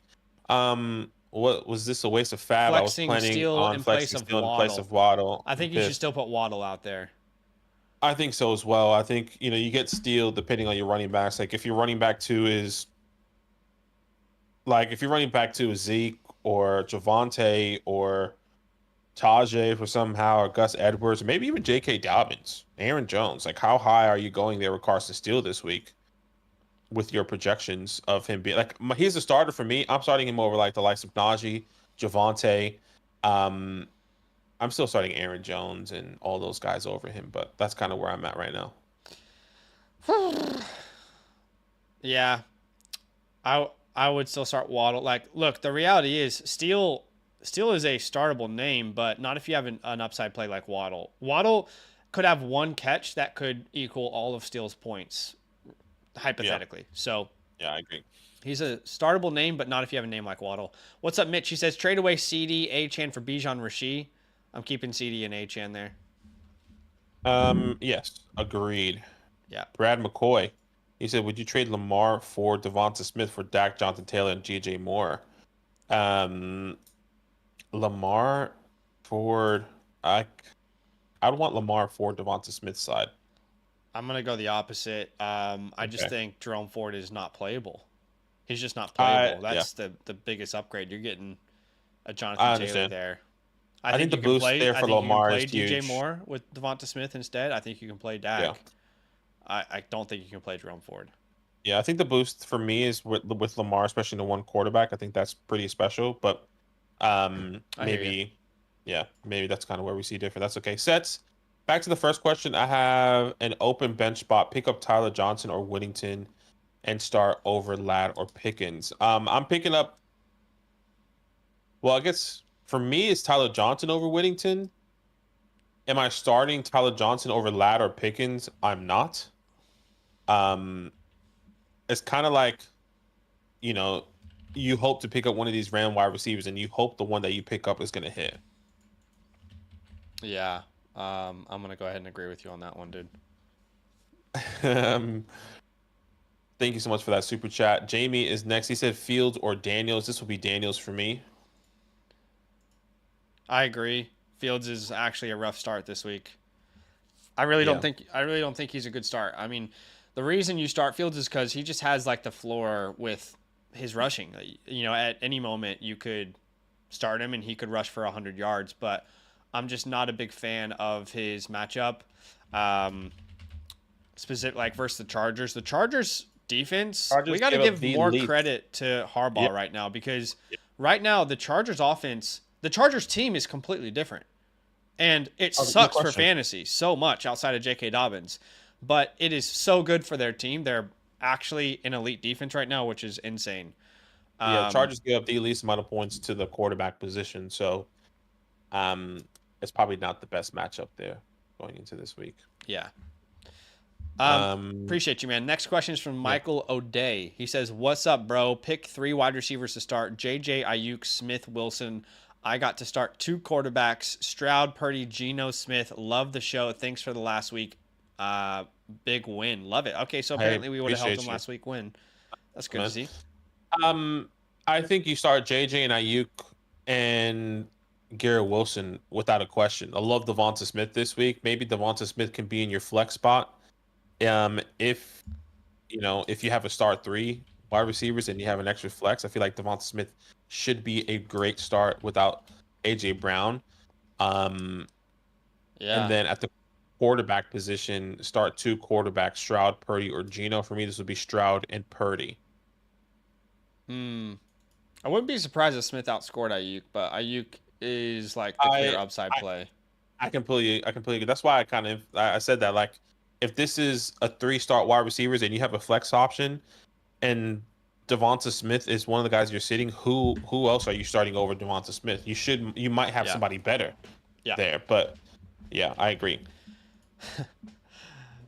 B: What was this a waste of fab? I was
A: Flexing
B: planning
A: Steele
B: on
A: in place
B: flexing
A: of
B: Steele in place
A: Waddle.
B: of Waddle.
A: I
B: I'm
A: think you should
B: pissed.
A: still put Waddle out there.
B: I think so as well. I think you get Steele depending on your running backs. Like if your running back two is if your running back two is Zeke or Javante or Tajay for somehow or Gus Edwards, or maybe even J.K. Dobbins, Aaron Jones. Like how high are you going there with Carson Steele this week? With your projections of him being he's a starter for me. I'm starting him over like the likes of Najee, Javante. Um, I'm still starting Aaron Jones and all those guys over him, but that's kind of where I'm at right now.
A: Yeah, I would still start Waddle. Like, look, the reality is Steele is a startable name, but not if you have an upside play like Waddle. Waddle could have one catch that could equal all of Steele's points,
B: Yeah,
A: hypothetically. So
B: yeah, I agree.
A: he's a startable name, but not if you have a name like Waddle. What's up, Mitch? He says trade away CD, Achan for Bijan Rasheed. I'm keeping CD and Achan there.
B: Yes, agreed.
A: Yeah.
B: Brad McCoy, he said, would you trade Lamar for Devonta Smith for Dak, Jonathan Taylor, and G.J. Moore? Um, Lamar for I'd want Lamar for Devonta Smith's side.
A: I'm gonna go the opposite. I just
B: Okay.
A: think Jerome Ford is not playable. He's just not
B: I
A: playable.
B: Yeah,
A: That's the biggest upgrade. You're getting a
B: I
A: Jonathan Taylor
B: understand.
A: there.
B: I think the boost there
A: I
B: for
A: think you can
B: Lamar is
A: play DJ
B: huge.
A: Moore with Devonta Smith instead. I think you can play
B: Yeah.
A: Dak. I don't think you can play Jerome Ford.
B: Yeah, I think the boost for me is with Lamar, especially the one quarterback. I think that's pretty special. But
A: I hear you.
B: maybe that's kind of where we see different. That's okay. Sets. Back to the first question. I have an open bench spot. Pick up Tyler Johnson or Whittington and start over Ladd or Pickens. I'm picking up. Well, I guess for me, it's Tyler Johnson over Whittington. Am I starting Tyler Johnson over Ladd or Pickens? I'm not. Um, it's kind of like, you know, you hope to pick up one of these random wide receivers, and you hope the one that you pick up is going to hit.
A: Yeah. I'm gonna go ahead and agree with you on that one, dude.
B: um, thank you so much for that super chat. Jamie is next. He said Fields or Daniels. This will be Daniels for me.
A: I agree. Fields is actually a rough start this week. I really
B: Yeah.
A: don't think he's a good start. I mean, The reason you start Fields is because he just has like the floor with his rushing. You know, at any moment you could start him and he could rush for 100 yards. But I'm just not a big fan of his matchup. Specific like versus the Chargers. The Chargers defense, we
B: Chargers
A: got to
B: gave up
A: give
B: the
A: more
B: least.
A: credit to Harbaugh
B: Yep.
A: right now because right now the Chargers offense, the Chargers team is completely different. And it
B: No
A: sucks for
B: question.
A: fantasy so much outside of J.K. Dobbins, but it is so good for their team. They're actually an elite defense right now, which is insane.
B: Yeah, Chargers give up the least amount of points to the quarterback position, so it's probably not the best matchup there going into this week.
A: Yeah.
B: Um,
A: Appreciate you, man. Next question is from Michael O'Day. He says, "What's up, bro? Pick 3 wide receivers to start: JJ, Ayuk, Smith, Wilson. I got to start 2 quarterbacks: Stroud, Purdy, Geno Smith. Love the show. Thanks for the last week. Big win. Love it. Okay, so apparently we would have helped
B: appreciate
A: him
B: you.
A: last week win. That's good to see.
B: I think you start JJ and Ayuk and Garrett Wilson without a question. I love Devonta Smith this week. Maybe Devonta Smith can be in your flex spot. If you have a start 3 wide receivers and you have an extra flex, I feel like Devonta Smith should be a great start without AJ Brown. And then at the quarterback position, start 2 quarterbacks: Stroud, Purdy, or Geno. For me, this would be Stroud and Purdy.
A: I wouldn't be surprised if Smith outscored Ayuk, but Ayuk is like the clear upside play.
B: I completely agree. That's why I said that. Like, if this is a 3-start wide receivers and you have a flex option, and Devonta Smith is one of the guys you're sitting, who else are you starting over Devonta Smith? You might have somebody better there, but yeah, I agree.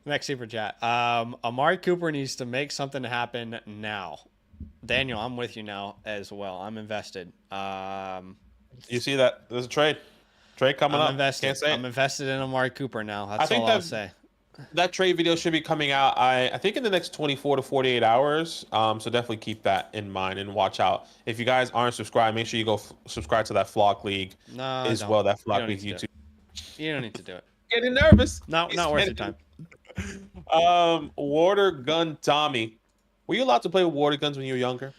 A: Next super chat. Amari Cooper needs to make something happen now. Daniel, I'm with you now as well. I'm invested.
B: You see that? There's a trade coming up.
A: Invested.
B: Can't say
A: I'm invested in Amari Cooper now. That's
B: think
A: all I'll say.
B: that trade video should be coming out. I think in the next 24 to 48 hours. So definitely keep that in mind and watch out. If you guys aren't subscribed, make sure you go subscribe to that Flock League as well. That Flock League YouTube.
A: You don't need to do it.
B: Getting nervous.
A: Not worth your time.
B: Water gun Tommy. Were you allowed to play with water guns when you were younger?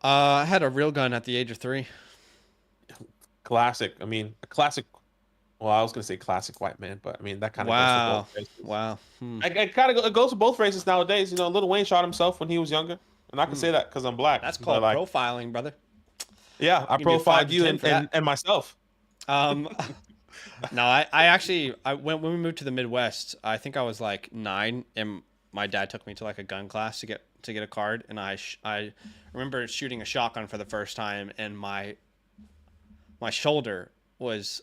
A: I had a real gun at the age of 3.
B: Classic. I mean, a classic. Well, I was gonna say classic white man, but I mean that kind of
A: Wow.
B: goes for both races.
A: Wow.
B: It goes for both races nowadays. You know, Lil Wayne shot himself when he was younger, and I can say that because I'm black.
A: That's called profiling, brother.
B: Yeah, I
A: You can do 5
B: profiled
A: to
B: you
A: 10
B: and myself.
A: No, I when we moved to the Midwest, I think I was like 9, and my dad took me to like a gun class to get a card, and I remember shooting a shotgun for the first time, and my shoulder was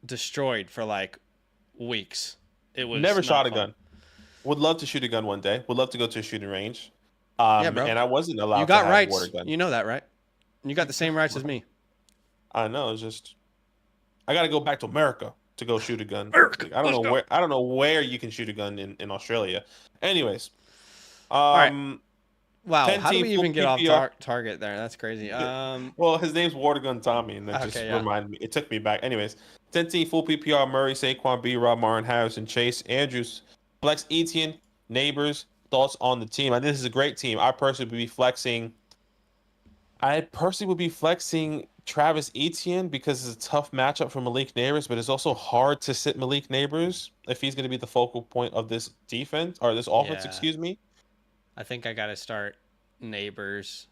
A: destroyed for like weeks. It was
B: Never
A: not
B: shot a
A: fun.
B: gun. Would love to shoot a gun one day. Would love to go to a shooting range.
A: Yeah, bro.
B: And I wasn't allowed
A: You
B: to
A: got
B: have
A: rights.
B: water gun.
A: You know that, right? You got the same rights as me.
B: I know. It's just I got to go back to America to go shoot a gun.
A: America,
B: I don't
A: let's
B: know
A: go.
B: where. I don't know where you can shoot a gun in Australia. Anyways,
A: right. Wow,
B: 10
A: how do
B: team
A: we
B: full
A: even get off
B: PPR.
A: Target there? That's crazy.
B: Well, his name's Water Gun Tommy, and that just
A: Okay, yeah.
B: reminded me. It took me back. Anyways, 10 team full PPR: Murray, Saquon, B. Rob, Martin, Harrison, Chase, Andrews, Flex, Etienne, Neighbors. Thoughts on the team? And this is a great team. I personally would be flexing Travis Etienne because it's a tough matchup for Malik Neighbors, but it's also hard to sit Malik Neighbors if he's going to be the focal point of this defense or this offense.
A: Yeah.
B: Excuse me.
A: I think I got to start Neighbors.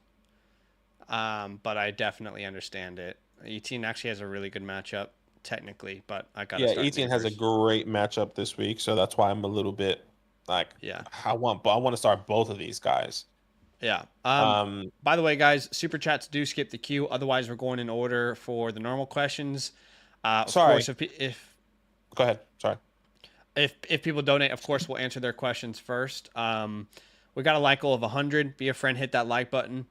A: But I definitely understand it. Etienne actually has a really good matchup technically, but I got to start
B: Etienne has a
A: Neighbors.
B: great matchup this week, so that's why I'm a little bit like, I want to start both of these guys.
A: Yeah. By the way, guys, super chats do skip the queue. Otherwise, we're going in order for the normal questions. Of course, if
B: go ahead. Sorry.
A: If people donate, of course, we'll answer their questions first. We got a like goal of 100. Be a friend, hit that like button.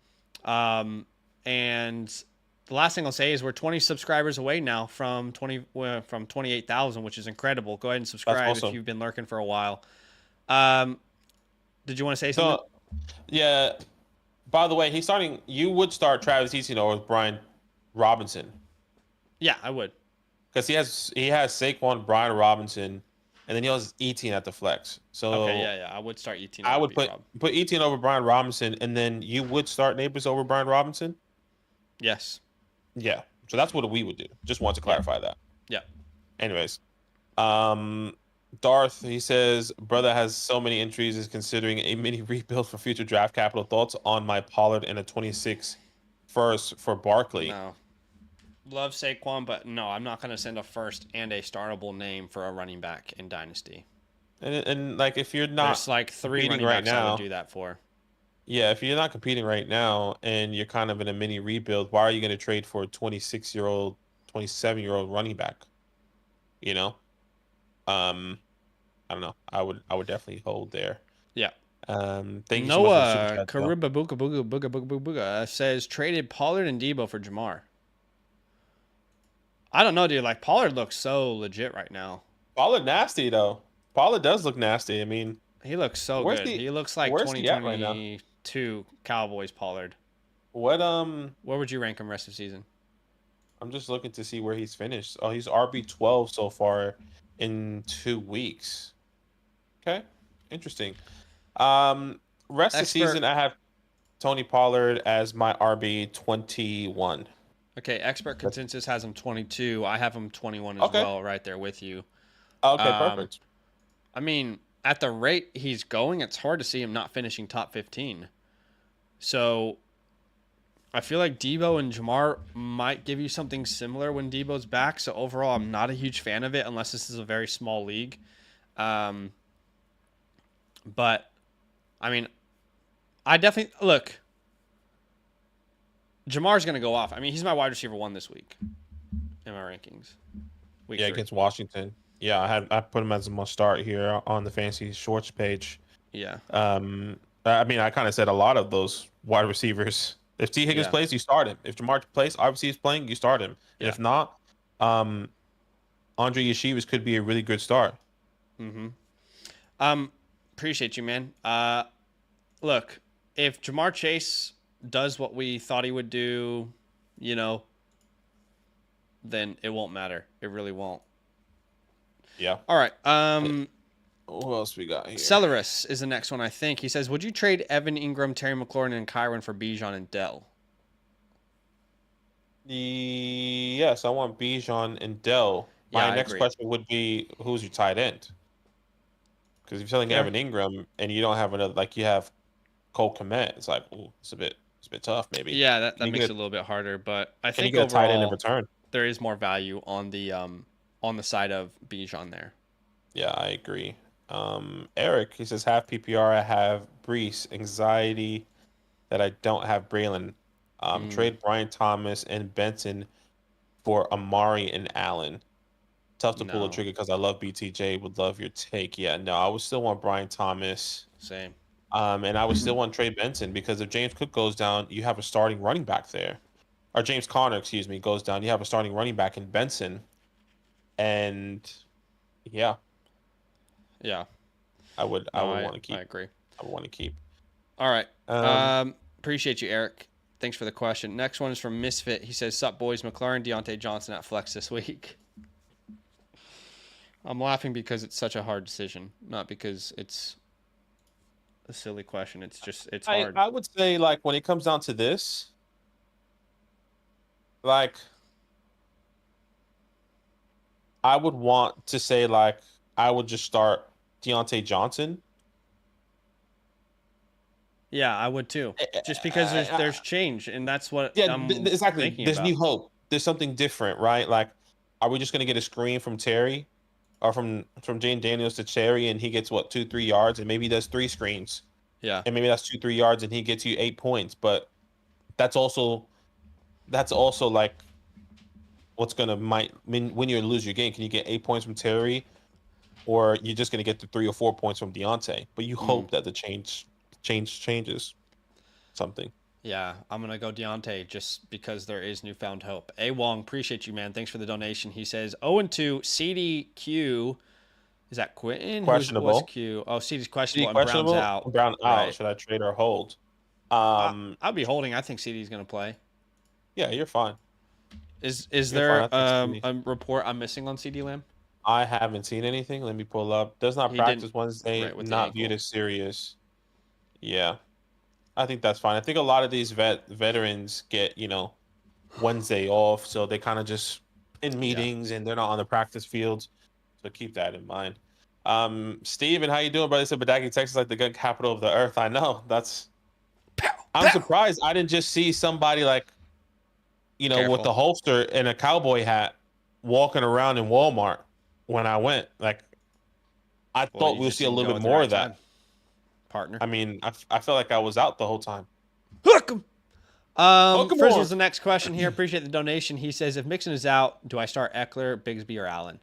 A: And the last thing I'll say is we're 20 subscribers away now from 28,000, which is incredible. Go ahead and subscribe if you've been lurking for a while. Did you want to say something?
B: Yeah. By the way, you would start Travis Etienne over Brian Robinson.
A: Yeah, I would.
B: Because he has Saquon, Brian Robinson, and then he has Etienne at the flex.
A: Okay,
B: So
A: yeah. I would start Etienne
B: I
A: over
B: would
A: B
B: put
A: Rob.
B: put Etienne over Brian Robinson, and then you would start Neighbors over Brian Robinson.
A: Yes.
B: Yeah. So that's what we would do. Just want to
A: Yeah.
B: clarify that.
A: Yeah.
B: Anyways, um, Darth, he says, brother has so many injuries, is considering a mini rebuild for future draft capital. Thoughts on my Pollard and a 26 first for Barkley?
A: No. Love Saquon, but no, I'm not going to send a first and a startable name for a running back in Dynasty.
B: And like if you're
A: There's
B: not
A: like 3
B: competing
A: running
B: right
A: backs I would
B: now,
A: do that for.
B: yeah, if you're not competing right now and you're kind of in a mini rebuild, why are you going to trade for a 26-year-old, 27-year-old running back? You know? Um, I don't know. I would definitely hold there.
A: Yeah.
B: Thank you so much for the super
A: Noah
B: chat, though.
A: Kariba Booga Booga Booga Booga Booga Booga says traded Pollard and Debo for Jamar. I don't know, dude. Like Pollard looks so legit right now.
B: Pollard nasty though. Pollard does look nasty. I mean,
A: He looks so
B: where's
A: good.
B: he
A: He looks like
B: where's he at right now?
A: 2022 Cowboys Pollard.
B: What
A: Where would you rank him rest of season?
B: I'm just looking to see where he's finished. Oh, he's RB12 so far in 2 weeks. Okay. Interesting. Rest of the season
A: Expert.
B: I have Tony Pollard as my RB21.
A: Okay, expert consensus has him 22. I have him 21 as
B: Okay.
A: well, right there with you.
B: Okay,
A: Um,
B: perfect.
A: I mean, at the rate he's going, it's hard to see him not finishing top 15. So I feel like Debo and Jamar might give you something similar when Debo's back. So overall, I'm not a huge fan of it unless this is a very small league. But I mean, I definitely look. Jamar's going to go off. I mean, he's my wide receiver 1 this week in my rankings. Week
B: Yeah,
A: 3.
B: against Washington. Yeah, I put him as a must start here on the fancy shorts page.
A: Yeah.
B: I mean, I kind of said a lot of those wide receivers. If T. Higgins
A: Yeah.
B: plays, you start him. If Jamar plays, obviously he's playing, you start him. And
A: Yeah.
B: if not, Andre Yeshivas could be a really good start.
A: Appreciate you, man. Look, if Jamar Chase does what we thought he would do, then it won't matter. It really won't.
B: Yeah.
A: All right.
B: Who else we got here?
A: Celerus is the next one, I think. He says, would you trade Evan Ingram, Terry McLaurin, and Kyron for Bijan and Dell?
B: Yes, I want Bijan and Dell.
A: Yeah,
B: My
A: I
B: next
A: agree.
B: question would be, who's your tight end? Because if you're selling
A: Fair.
B: Evan Ingram and you don't have another, like you have Cole Kmet, it's like, ooh, it's a bit tough, maybe.
A: Yeah, that
B: Can you
A: makes
B: get
A: it a little bit harder, but I
B: Can you
A: think
B: get a tight end in
A: overall
B: return?
A: there is more value on the side of Bijan there.
B: Yeah, I agree. Eric, he says half PPR. I have Brees. Anxiety that I don't have Braylon. Trade Brian Thomas and Benson for Amari and Allen. Tough to pull the
A: No.
B: trigger because I love BTJ. Would love your take. Yeah, no, I would still want Brian Thomas.
A: Same.
B: And I would still want Trey Benson because if James Cook goes down, you have a starting running back there. Or James Conner, excuse me, goes down. You have a starting running back in Benson. And yeah,
A: Yeah.
B: I would want to keep.
A: I agree.
B: I would want to keep.
A: All right.
B: Um,
A: Appreciate you, Eric. Thanks for the question. Next one is from Misfit. He says, "Sup, boys? McLaurin, Deontay Johnson at flex this week." I'm laughing because it's such a hard decision, not because it's a silly question. It's hard.
B: I would say like when it comes down to this, like I would want to say like I would just start Deontay Johnson.
A: Yeah, I would too. Just because there's change, and that's what
B: Yeah,
A: I'm
B: exactly.
A: thinking
B: There's
A: about.
B: new hope. There's something different, right? Like, are we just gonna get a screen from Terry, or from Jane Daniels to Terry, and he gets what 2-3 yards, and maybe he does 3 screens,
A: Yeah.
B: and maybe that's 2-3 yards, and he gets you 8 points. But that's also like what's gonna might win you lose your game. Can you get 8 points from Terry, or you're just gonna get the 3 or 4 points from Deontay? But you hope that the changes something.
A: Yeah, I'm going to go Deontay just because there is newfound hope. A. Wong, appreciate you, man. Thanks for the donation. He says 0-2, CDQ. Is that Quentin?
B: Questionable.
A: Who's Q? Oh, CD's questionable, and
B: Questionable.
A: Brown's out.
B: Brown out.
A: Right.
B: Should I trade or hold?
A: I'll be holding. I think CD's going to play.
B: Yeah, you're fine.
A: Is
B: You're
A: there
B: fine. I think
A: a report I'm missing on CD Lamb?
B: I haven't seen anything. Let me pull up. Does not
A: He didn't
B: practice Wednesday.
A: right with the
B: Not viewed
A: ankle.
B: as serious. Yeah, I think that's fine. I think a lot of these veterans get, Wednesday off, so they kind of just in
A: Yeah.
B: meetings and they're not on the practice fields. So keep that in mind. Steven, how you doing, brother? He said Badaki, Texas, like the gun capital of the earth. I know.
A: Pow,
B: I'm
A: pow.
B: surprised I didn't just see somebody like, with
A: Careful.
B: the holster and a cowboy hat walking around in Walmart when I went. Like, I
A: Well,
B: thought
A: you
B: we would
A: just
B: see a
A: didn't
B: little
A: go
B: bit
A: at the
B: more
A: right
B: of
A: time,
B: that.
A: partner.
B: I mean, I felt like I was out the whole time.
A: Hook 'em.
B: Pokemon.
A: Frizzle's the next question here. Appreciate the donation. He says, if Mixon is out, do I start Eckler, Bigsby, or Allen?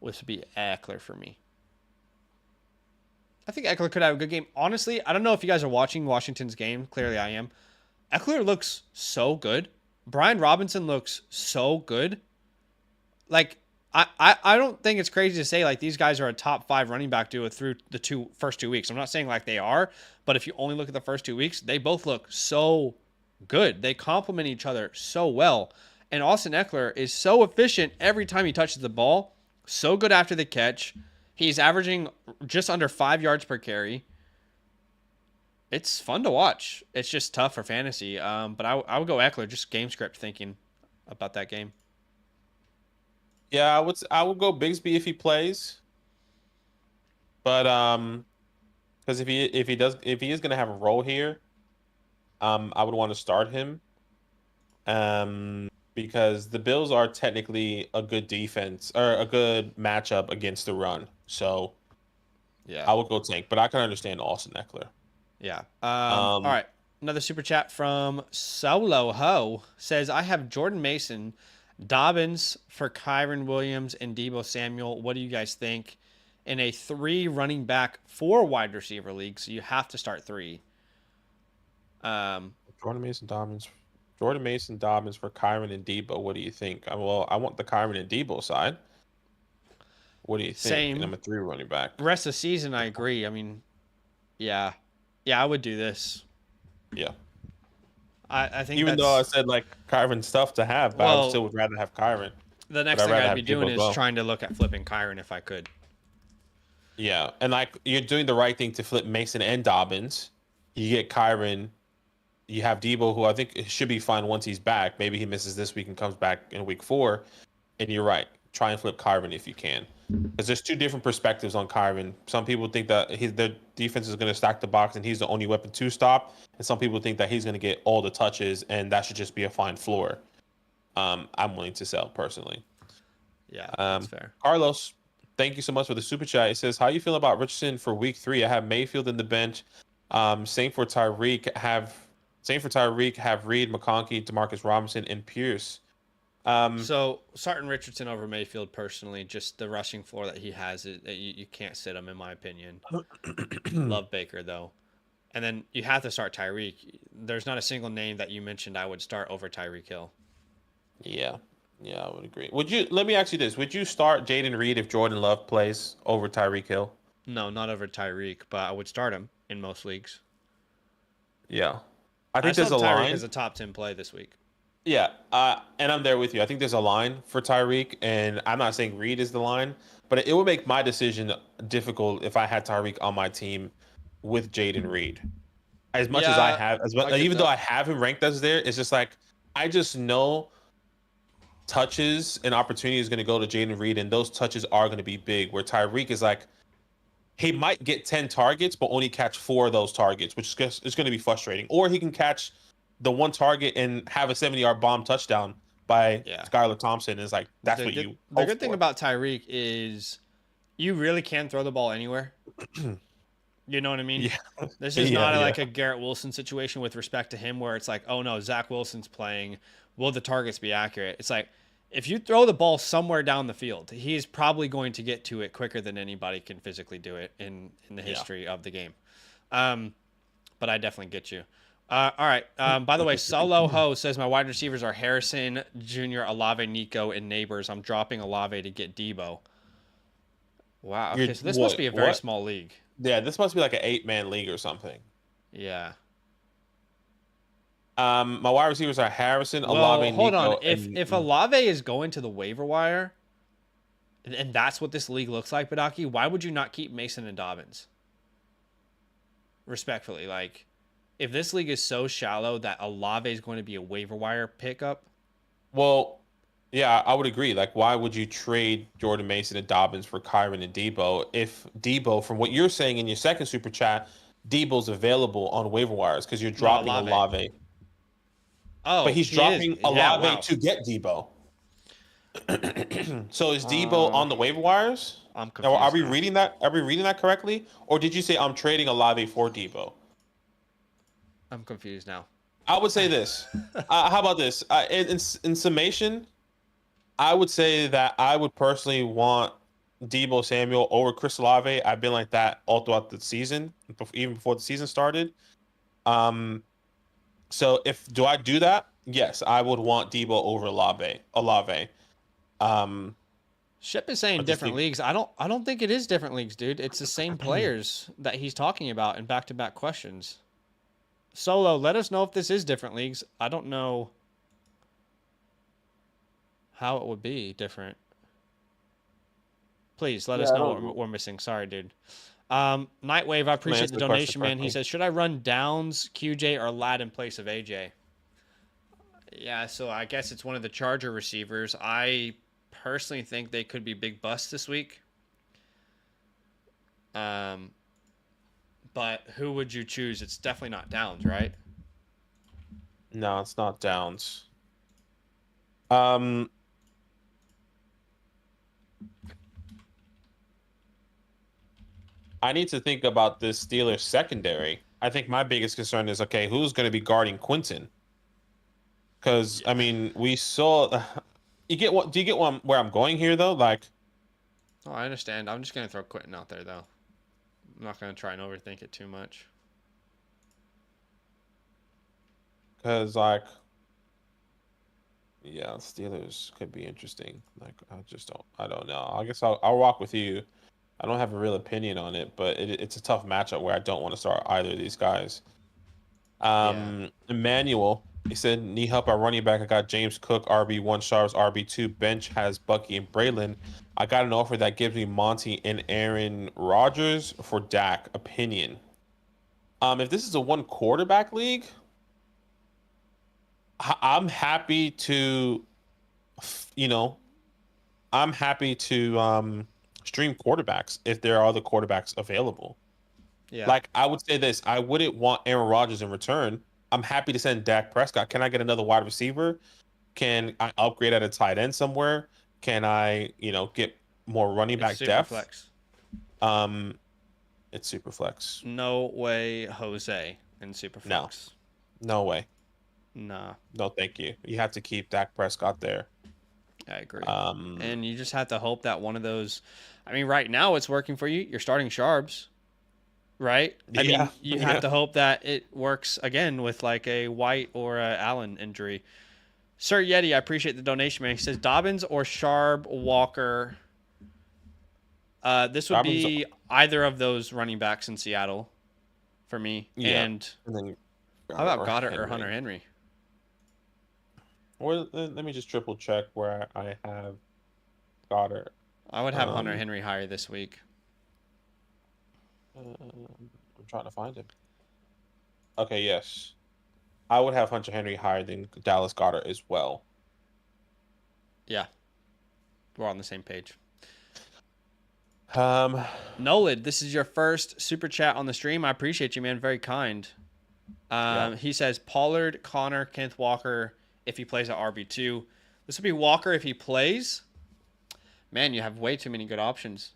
A: This would be Eckler for me. I think Eckler could have a good game. Honestly, I don't know if you guys are watching Washington's game. Clearly, I am. Eckler looks so good. Brian Robinson looks so good. Like, I don't think it's crazy to say like these guys are a top 5 running back duo through the first 2 weeks. I'm not saying like they are, but if you only look at the first 2 weeks, they both look so good. They complement each other so well. And Austin Eckler is so efficient every time he touches the ball. So good after the catch. He's averaging just under 5 yards per carry. It's fun to watch. It's just tough for fantasy. But I would go Eckler, just game script thinking about that game.
B: Yeah, I would go Bigsby if he plays, but because if he is gonna have a role here, I would want to start him, because the Bills are technically a good defense or a good matchup against the run. So
A: Yeah.
B: I would go Tank, but I can understand Austin Eckler.
A: Yeah. All
B: Um,
A: right. Another super chat from Solo Ho says, I have Jordan Mason, Dobbins for Kyron Williams, and Debo Samuel. What do you guys think? In a 3 running back 4 wide receiver league, so you have to start 3. Um,
B: Jordan Mason Dobbins, Jordan Mason Dobbins for Kyron and Debo. What do you think? Well, I want the Kyron and Debo side. What do you think? And
A: Same.
B: I'm a 3 running back.
A: Rest of the season, I agree. I mean, yeah. Yeah, I would do this.
B: Yeah.
A: I think
B: Even though I
A: that's,
B: said like Kyron's tough to have, but I
A: well,
B: still would rather have Kyron.
A: the
B: But
A: next
B: I'd
A: thing
B: rather
A: I'd
B: have
A: be doing
B: Debo as
A: is
B: well.
A: trying to look at flipping Kyron if I could.
B: Yeah, and like you're doing the right thing to flip Mason and Dobbins. You get Kyron. You have Debo, who I think should be fine once he's back. Maybe he misses this week and comes back in week 4. And you're right. Try and flip Kyron if you can, because there's 2 different perspectives on Kyron. Some people think that their defense is going to stack the box and he's the only weapon to stop, and some people think that he's going to get all the touches and that should just be a fine floor. I'm willing to sell personally.
A: Yeah, that's
B: Um,
A: fair.
B: Carlos, thank you so much for the super chat. It says, "How you feel about Richardson for week 3? I have Mayfield in the bench. Same for Tyreek. Have Reed, McConkey, Demarcus Robinson, and Pierce." Um,
A: So starting Richardson over Mayfield personally, just the rushing floor that he has, you can't sit him in my opinion. Love Baker though, and then you have to start Tyreek. There's not a single name that you mentioned I would start over Tyreek Hill.
B: yeah, yeah, I would agree. Would you? Let me ask you this: Would you start Jaden Reed if Jordan Love plays over Tyreek Hill?
A: No, not over Tyreek, but I would start him in most leagues.
B: Yeah, I
A: I
B: think
A: still
B: there's
A: have
B: a
A: Tyreek
B: line.
A: as a top 10 play this week.
B: Yeah, and I'm there with you. I think there's a line for Tyreek, and I'm not saying Reed is the line, but it would make my decision difficult if I had Tyreek on my team with Jaden Reed. As much as I
A: Yeah,
B: have, as much,
A: I get
B: even though
A: that.
B: I have him ranked as there, it's just like I just know touches and opportunity is going to go to Jaden Reed, and those touches are going to be big. Where Tyreek is like he might get 10 targets, but only catch 4 of those targets, which is going to be frustrating. Or he can catch the 1 target and have a 70-yard bomb touchdown by
A: Yeah.
B: Skylar Thompson. Is like that's
A: The
B: what
A: good
B: you
A: the
B: hope
A: good thing
B: for.
A: about Tyreek is you really can throw the ball anywhere. You know what I mean?
B: Yeah,
A: This is
B: yeah,
A: not
B: yeah,
A: like a Garrett Wilson situation with respect to him where it's like, oh no, Zach Wilson's playing. Will the targets be accurate? It's like if you throw the ball somewhere down the field, he's probably going to get to it quicker than anybody can physically do it in the
B: yeah.
A: history of the game. Um, but I definitely get you. All right. By the way, Solo Ho says my wide receivers are Harrison, Junior, Olave, Nico, and Neighbors. I'm dropping Olave to get Debo. Wow.
B: You're
A: Okay, so this must
B: what?
A: be a very
B: What?
A: small league.
B: Yeah, this must be like an 8-man league or something.
A: Yeah.
B: My wide receivers are Harrison,
A: Well,
B: Olave,
A: hold on.
B: Nico,
A: If
B: and
A: if Olave is going to the waiver wire, And that's what this league looks like, Badaki. Why would you not keep Mason and Dobbins? Respectfully, like, if this league is so shallow that Olave is going to be a waiver wire pickup.
B: Well, yeah, I would agree. Like, why would you trade Jordan Mason and Dobbins for Kyron and Debo if Debo, from what you're saying in your second super chat, Debo's available on waiver wires because you're
A: No,
B: dropping
A: Olave.
B: Olave, but
A: Oh,
B: he's
A: he is.
B: dropping
A: Yeah,
B: Olave
A: wow.
B: to get Debo. So is Debo
A: Uh,
B: on the waiver wires?
A: I'm
B: Now, are
A: confused
B: we
A: now.
B: reading that? Are we reading that correctly, or did you say I'm trading Olave for Debo?
A: I'm confused now.
B: I would say this. How about this? In summation, I would say that I would personally want Debo Samuel over Chris Olave. I've been like that all throughout the season, even before the season started. Um, so if do I do that? Yes, I would want Debo over Olave. Olave. Um,
A: Ship is
B: I
A: saying
B: just
A: different
B: think
A: leagues. I don't think it is different leagues, dude. It's the same players that he's talking about in back-to-back questions. Solo, let us know if this is different leagues. I don't know how it would be different. Please let
B: yeah,
A: us
B: I
A: know
B: don't
A: what
B: know.
A: we're missing. Sorry, dude. Nightwave, I
B: I'm gonna
A: appreciate
B: answer
A: the
B: the question
A: donation, man. He
B: correctly.
A: says, should I run Downs, QJ, or Lad in place of AJ? Yeah, so I guess it's one of the Charger receivers. I personally think they could be big busts this week. Um, but who would you choose? It's definitely not Downs, right?
B: No, it's not Downs. Um, I need to think about this Steelers secondary. I think my biggest concern is okay, who's going to be guarding Quinton? Because
A: Yeah.
B: I mean, we saw. You get what? Do you get where I'm going here though? Like,
A: Oh, I understand. I'm just gonna throw Quentin out there though. I'm not gonna try and overthink it too much.
B: because like, yeah, Steelers could be interesting. Like, I just don't. I don't know. I guess I'll walk with you. I don't have a real opinion on it, but it's a tough matchup where I don't want to start either of these guys.
A: Yeah.
B: Emmanuel, he said, need help at running back. I got James Cook, RB1, Sharps, RB2. Bench has Bucky and Braylon. I got an offer that gives me Monty and Aaron Rodgers for Dak. Opinion. If this is a one quarterback league, I'm happy to, you know, I'm happy to stream quarterbacks if there are other quarterbacks available.
A: Yeah.
B: Like I would say this, I wouldn't want Aaron Rodgers in return. I'm happy to send Dak Prescott. Can I get another wide receiver? Can I upgrade at a tight end somewhere? Can I, get more running
A: It's
B: back
A: super
B: depth?
A: flex.
B: Um, it's super flex.
A: No way, Jose in super
B: No,
A: flex.
B: no way.
A: Nah,
B: No, thank you. You have to keep Dak Prescott there.
A: I agree.
B: Um,
A: And you just have to hope that one of those. I mean, right now it's working for you. You're starting Sharps, right? I
B: yeah,
A: mean, you have
B: yeah.
A: to hope that it works again with like a White or a Allen injury. Sir Yeti, I appreciate the donation, man. He says Dobbins or Sharp Walker. This would
B: Dobbins,
A: be either of those running backs in Seattle for me.
B: yeah.
A: And
B: And then
A: how
B: Goddard
A: about
B: or
A: Goddard or Hunter
B: Henry.
A: Henry?
B: Or let me just triple check where I have Goddard.
A: I would have Hunter
B: Um,
A: Henry higher this week.
B: I'm trying to find him. Okay, yes. I would have Hunter Henry higher than Dallas Goddard as well.
A: Yeah, we're on the same page.
B: Um,
A: Nolid, this is your first super chat on the stream. I appreciate you, man. Very kind.
B: yeah.
A: He says Pollard, Connor, Kenneth Walker if he plays at RB2. This would be Walker if he plays. Man, you have way too many good options.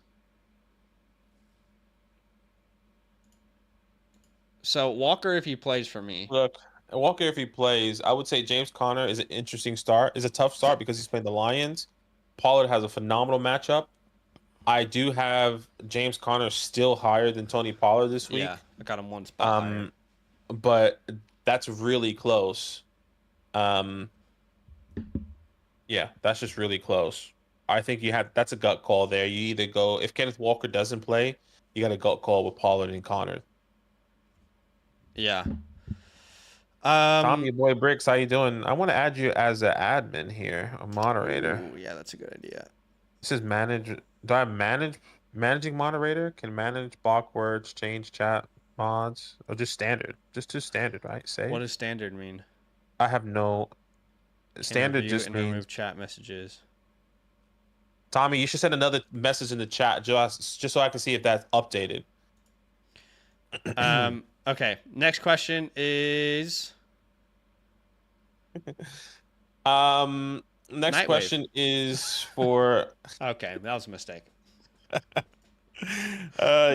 A: So Walker if he plays for me.
B: Look, Walker, if he plays, I would say James Conner is an interesting start. Is a tough start because he's playing the Lions. Pollard has a phenomenal matchup. I do have James Conner still higher than Tony Pollard this week.
A: Yeah, I got him one spot higher.
B: But that's really close. Um, yeah, that's just really close. I think that's a gut call there. You either go if Kenneth Walker doesn't play, you got a gut call with Pollard and Connor.
A: Yeah.
B: Tom, your boy Bricks, how you doing? I want to add you as an admin here, a moderator.
A: Ooh, yeah, that's a good idea.
B: This is manage. Do I manage managing moderator? Can manage block words, change chat mods, or just standard? Just standard, right?
A: What
B: Save.
A: does standard mean?
B: I have no
A: Can
B: standard.
A: review
B: Just
A: and
B: means
A: remove chat messages.
B: Tommy. You should send another message in the chat just so I can see if that's updated.
A: Okay. Next question is
B: Next
A: Nightwave.
B: question is for.
A: Okay, that was a mistake.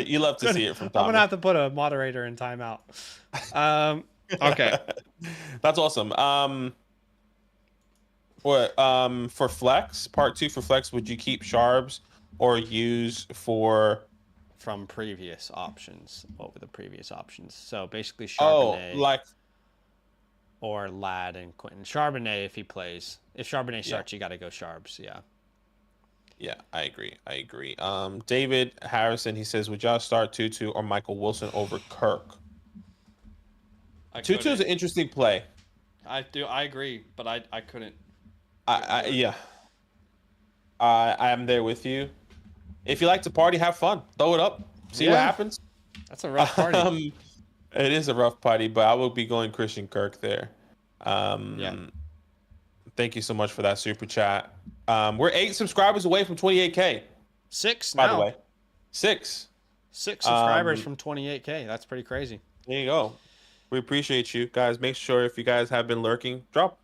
B: You love to see it from
A: I'm gonna
B: Tommy.
A: have to put a moderator in timeout. Okay.
B: That's awesome. What for flex part 2 for flex? Would you keep Sharps or use for?
A: From previous options. What were the previous options? So basically
B: Oh,
A: Charbonnet
B: like
A: or Lad and Quentin. Charbonnet if he plays. If Charbonnet
B: yeah,
A: starts, you got to go Sharps. Yeah.
B: yeah. I agree. I agree. David Harrison. He says, would y'all start Tutu or Michael Wilson over Kirk? Tutu is an interesting play.
A: I agree, but I couldn't.
B: Yeah. I am there with you. If you like to party, have fun. Throw it up. See what happens.
A: That's a rough party.
B: It is a rough party, but I will be going Christian Kirk there.
A: Yeah.
B: Thank you so much for that super chat. We're 8 subscribers away from 28K.
A: 6
B: By
A: now.
B: the way, 6.
A: 6 subscribers from 28K. That's pretty crazy.
B: There you go. We appreciate you guys. Make sure if you guys have been lurking, drop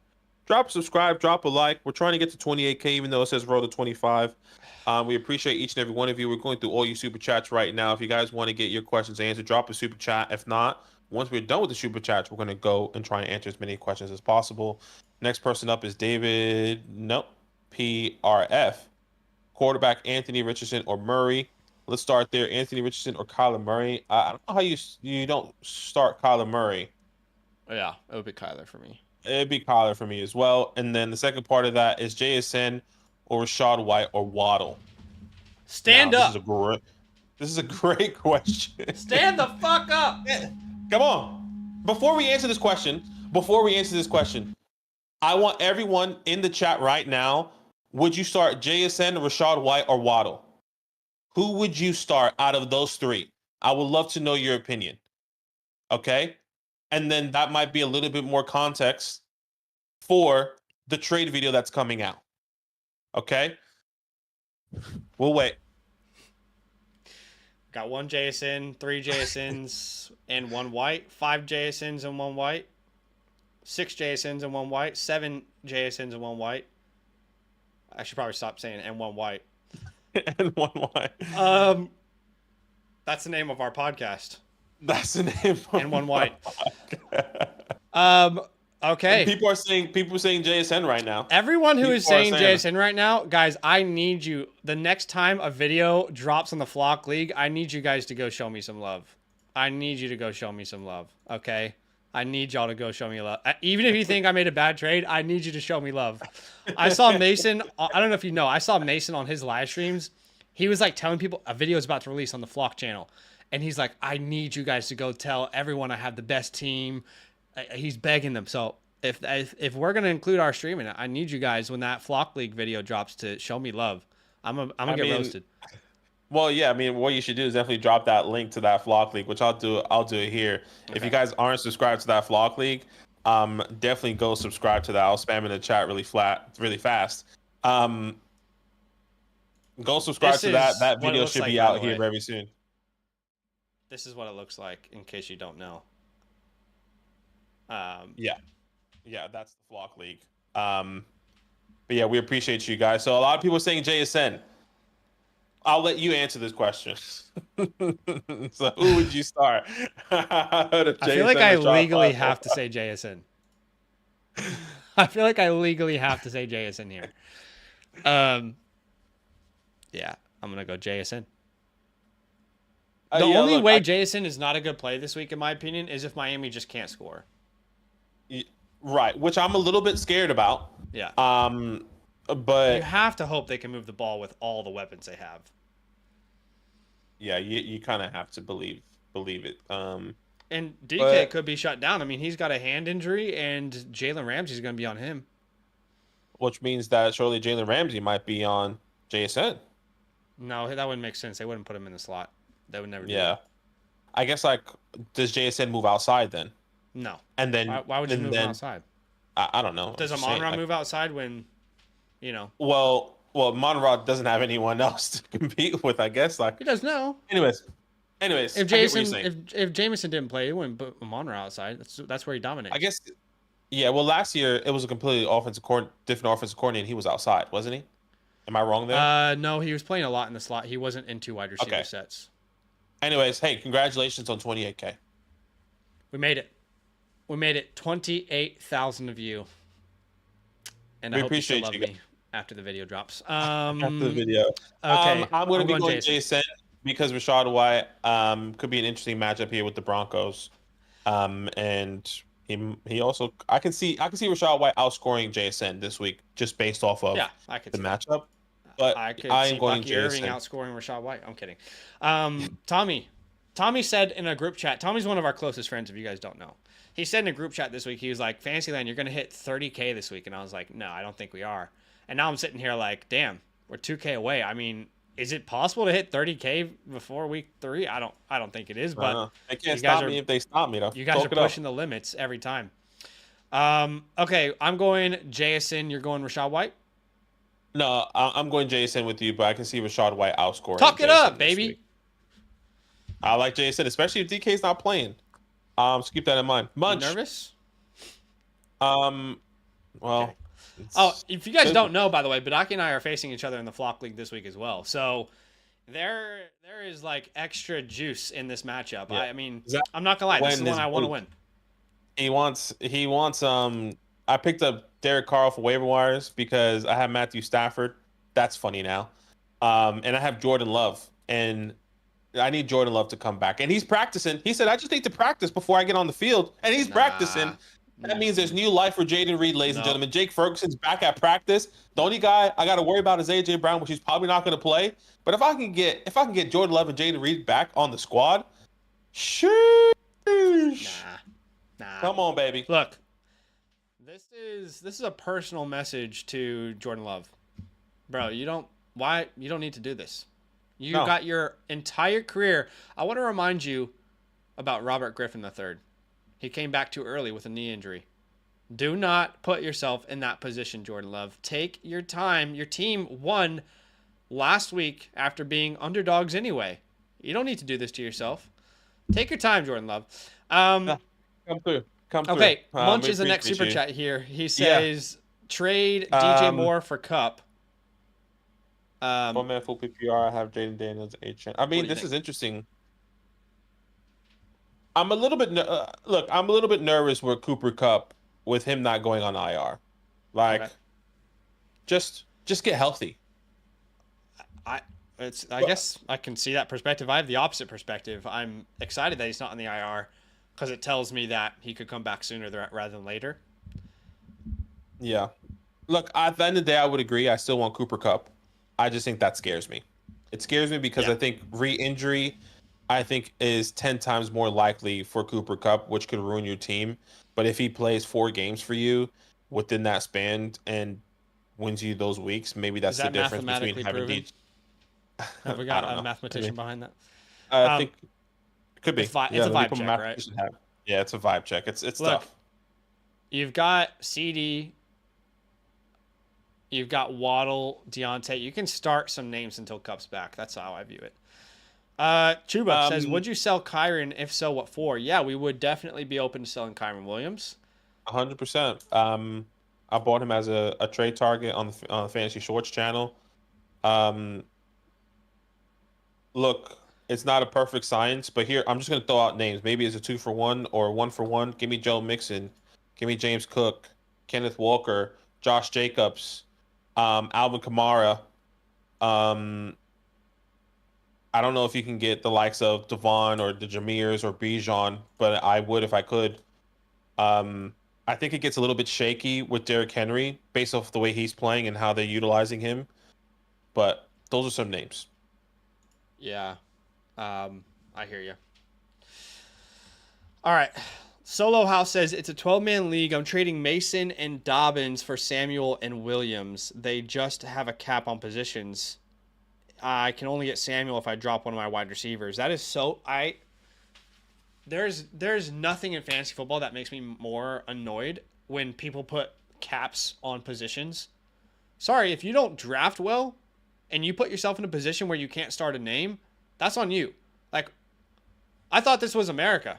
B: a subscribe, drop a like. We're trying to get to 28K, even though it says roll to 25. We appreciate each and every one of you. We're going through all your super chats right now. If you guys want to get your questions answered, drop a super chat. If not, once we're done with the super chats, we're going to go and try and answer as many questions as possible. Next person up is David. Nope. PRF. Quarterback Anthony Richardson or Murray. Let's start there. Anthony Richardson or Kyler Murray. I don't know how you don't start Kyler Murray.
A: Yeah, it would be Kyler for me.
B: It'd be Kyler for me as well. And then the second part of that is JSN or Rashad White or Waddle.
A: Stand up.
B: This is a great question.
A: Stand the fuck up.
B: Come on. Before we answer this question, I want everyone in the chat right now. Would you start JSN, Rashad White, or Waddle? Who would you start out of those 3? I would love to know your opinion. Okay? And then that might be a little bit more context for the trade video that's coming out. Okay? We'll wait.
A: Got 1 JSN, 3 JSNs, and 1 white. 5 JSNs and 1 white. 6 JSNs and 1 white. 7 JSNs and 1 white. I should probably stop saying and 1 white.
B: And 1 white.
A: That's the name of our podcast.
B: That's the name.
A: And 1 white. Okay.
B: People are saying JSN right now.
A: Everyone who is saying JSN right now, guys, I need you. The next time a video drops on the Flock League, I need you guys to go show me some love. I need you to go show me some love. Okay. I need y'all to go show me love. Even if you think I made a bad trade, I need you to show me love. I saw Mason. I don't know if you know. I saw Mason on his live streams. He was like telling people a video is about to release on the Flock channel. And he's like, I need you guys to go tell everyone I have the best team. He's begging them. So if we're going to include our streaming, I need you guys when that Flock League video drops to show me love. I'm gonna get roasted.
B: Well, yeah, I mean, what you should do is definitely drop that link to that Flock League, which I'll do it here. Okay. If you guys aren't subscribed to that Flock League, definitely go subscribe to that. I'll spam in the chat really fast. Go subscribe to that. That video should be out here very soon.
A: This is what it looks like, in case you don't know.
B: Yeah, that's the Flock League. But yeah, we appreciate you guys. So a lot of people are saying JSN. I'll let you answer this question. So who would you start?
A: I feel like I legally have to say JSN. I feel like I legally have to say JSN here. Yeah, I'm gonna go JSN. The only way JSN is not a good play this week, in my opinion, is if Miami just can't score.
B: Right, which I'm a little bit scared about.
A: Yeah.
B: But
A: you have to hope they can move the ball with all the weapons they have.
B: Yeah, you kind of have to believe it.
A: And DK could be shut down. I mean, he's got a hand injury, and Jalen Ramsey's going to be on him.
B: Which means that surely Jalen Ramsey might be on JSN.
A: No, that wouldn't make sense. They wouldn't put him in the slot. They would never do
B: Yeah.
A: that.
B: I guess like does JSN move outside then?
A: No.
B: And then
A: Why would you move him outside?
B: I don't know. I'm
A: Does
B: just
A: Amon
B: saying
A: Ra
B: like
A: move outside when, you know?
B: well Monrod doesn't have anyone else to compete with, I guess. Like
A: He does now.
B: anyways. Anyways, I get what you're saying.
A: If Jameson didn't play, he wouldn't put Amon Ra outside. That's where he
B: I
A: dominates.
B: guess yeah, well last year it was a completely different offensive coordinator and he was outside, wasn't he? Am I wrong there?
A: No, he was playing a lot in the slot. He wasn't in two wide receiver
B: Okay.
A: sets.
B: Anyways, hey, congratulations on 28K.
A: We made it. We made it. 28,000 of you. And
B: We
A: I hope you still
B: appreciate
A: love
B: you
A: me after the video drops.
B: after the video.
A: Okay.
B: I'm going to be going
A: Jason.
B: Jason because Rashad White could be an interesting matchup here with the Broncos. And he also I can see Rashad White outscoring JSN this week just based off of
A: I could
B: the
A: see that.
B: matchup. But
A: I could
B: I
A: see
B: am going
A: Bucky Irving
B: JSN.
A: outscoring Rashad White. I'm kidding. Tommy said in a group chat, Tommy's one of our closest friends, if you guys don't know. He said in a group chat this week, he was like, Fantasyland, you're going to hit 30K this week. And I was like, no, I don't think we are. And now I'm sitting here like, damn, we're 2K away. I mean, is it possible to hit 30K before week 3? I don't think it is, but
B: They can't stop me if they stop me though.
A: you guys are pushing the limits every time. Okay, I'm going JSN, you're going Rashad White.
B: No, I'm going Jason with you, but I can see Rashad White outscoring.
A: Talk it
B: Jason
A: up,
B: this
A: baby.
B: week. I like Jason, especially if DK's not playing. So keep that in mind. Munch.
A: You nervous?
B: Well.
A: Okay. Oh, if you guys don't know, by the way, Badaki and I are facing each other in the Flock League this week as well. So there is like extra juice in this matchup.
B: Yeah.
A: I mean, I'm not gonna lie, this is one I want to win.
B: He wants I picked up Derek Carr for waiver wires because I have Matthew Stafford. That's funny now. And I have Jordan Love. And I need Jordan Love to come back. And he's practicing. He said, I just need to practice before I get on the field. And he's practicing. That means there's new life for Jaden Reed, ladies and gentlemen. Jake Ferguson's back at practice. The only guy I got to worry about is AJ Brown, which he's probably not going to play. But if I can get Jordan Love and Jaden Reed back on the squad, sheesh.
A: Nah.
B: Come on, baby.
A: Look, this is a personal message to Jordan Love, bro. You don't need to do this. You got your entire career. I want to remind you about Robert Griffin III. He came back too early with a knee injury. Do not put yourself in that position, Jordan Love. Take your time. Your team won last week after being underdogs anyway. You don't need to do this to yourself. Take your time, Jordan Love.
B: Come through.
A: Okay, Munch is the next super chat here. He says, trade DJ Moore for Cup.
B: One man full PPR. I have Jaden Daniels, HN. I mean, this is interesting. I'm a little bit nervous with Cooper Kupp with him not going on IR. Like, just get healthy.
A: I guess I can see that perspective. I have the opposite perspective. I'm excited that he's not on the IR because it tells me that he could come back sooner rather than later.
B: Yeah. Look, at the end of the day, I would agree. I still want Cooper Kupp. I just think that scares me. It scares me because I think re-injury, I think, is 10 times more likely for Cooper Kupp, which could ruin your team. But if he plays 4 games for you within that span and wins you those weeks, maybe that's the difference between having DJ.
A: Have we got a mathematician behind that?
B: I think it could be.
A: It's a vibe check, right?
B: Yeah, it's a vibe check. It's tough.
A: You've got CD. You've got Waddle, Deontay. You can start some names until Kupp's back. That's how I view it. Chuba says, would you sell Kyron? If so, what for? Yeah, we would definitely be open to selling Kyron Williams.
B: 100%. I bought him as a trade target on the Fantasy Shorts channel. Look, it's not a perfect science, but here I'm just going to throw out names. Maybe it's a 2-for-1 or 1-for-1. Give me Joe Mixon. Give me James Cook, Kenneth Walker, Josh Jacobs, Alvin Kamara. I don't know if you can get the likes of Devon or the Jamirs or Bijan, but I would if I could. I think it gets a little bit shaky with Derrick Henry based off the way he's playing and how they're utilizing him. But those are some names.
A: Yeah. I hear you. All right. Solo House says it's a 12-man league. I'm trading Mason and Dobbins for Samuel and Williams. They just have a cap on positions. I can only get Samuel if I drop one of my wide receivers. That is so I there's nothing in fantasy football that makes me more annoyed when people put caps on positions. Sorry, if you don't draft well and you put yourself in a position where you can't start a name, that's on you. Like, I thought this was America.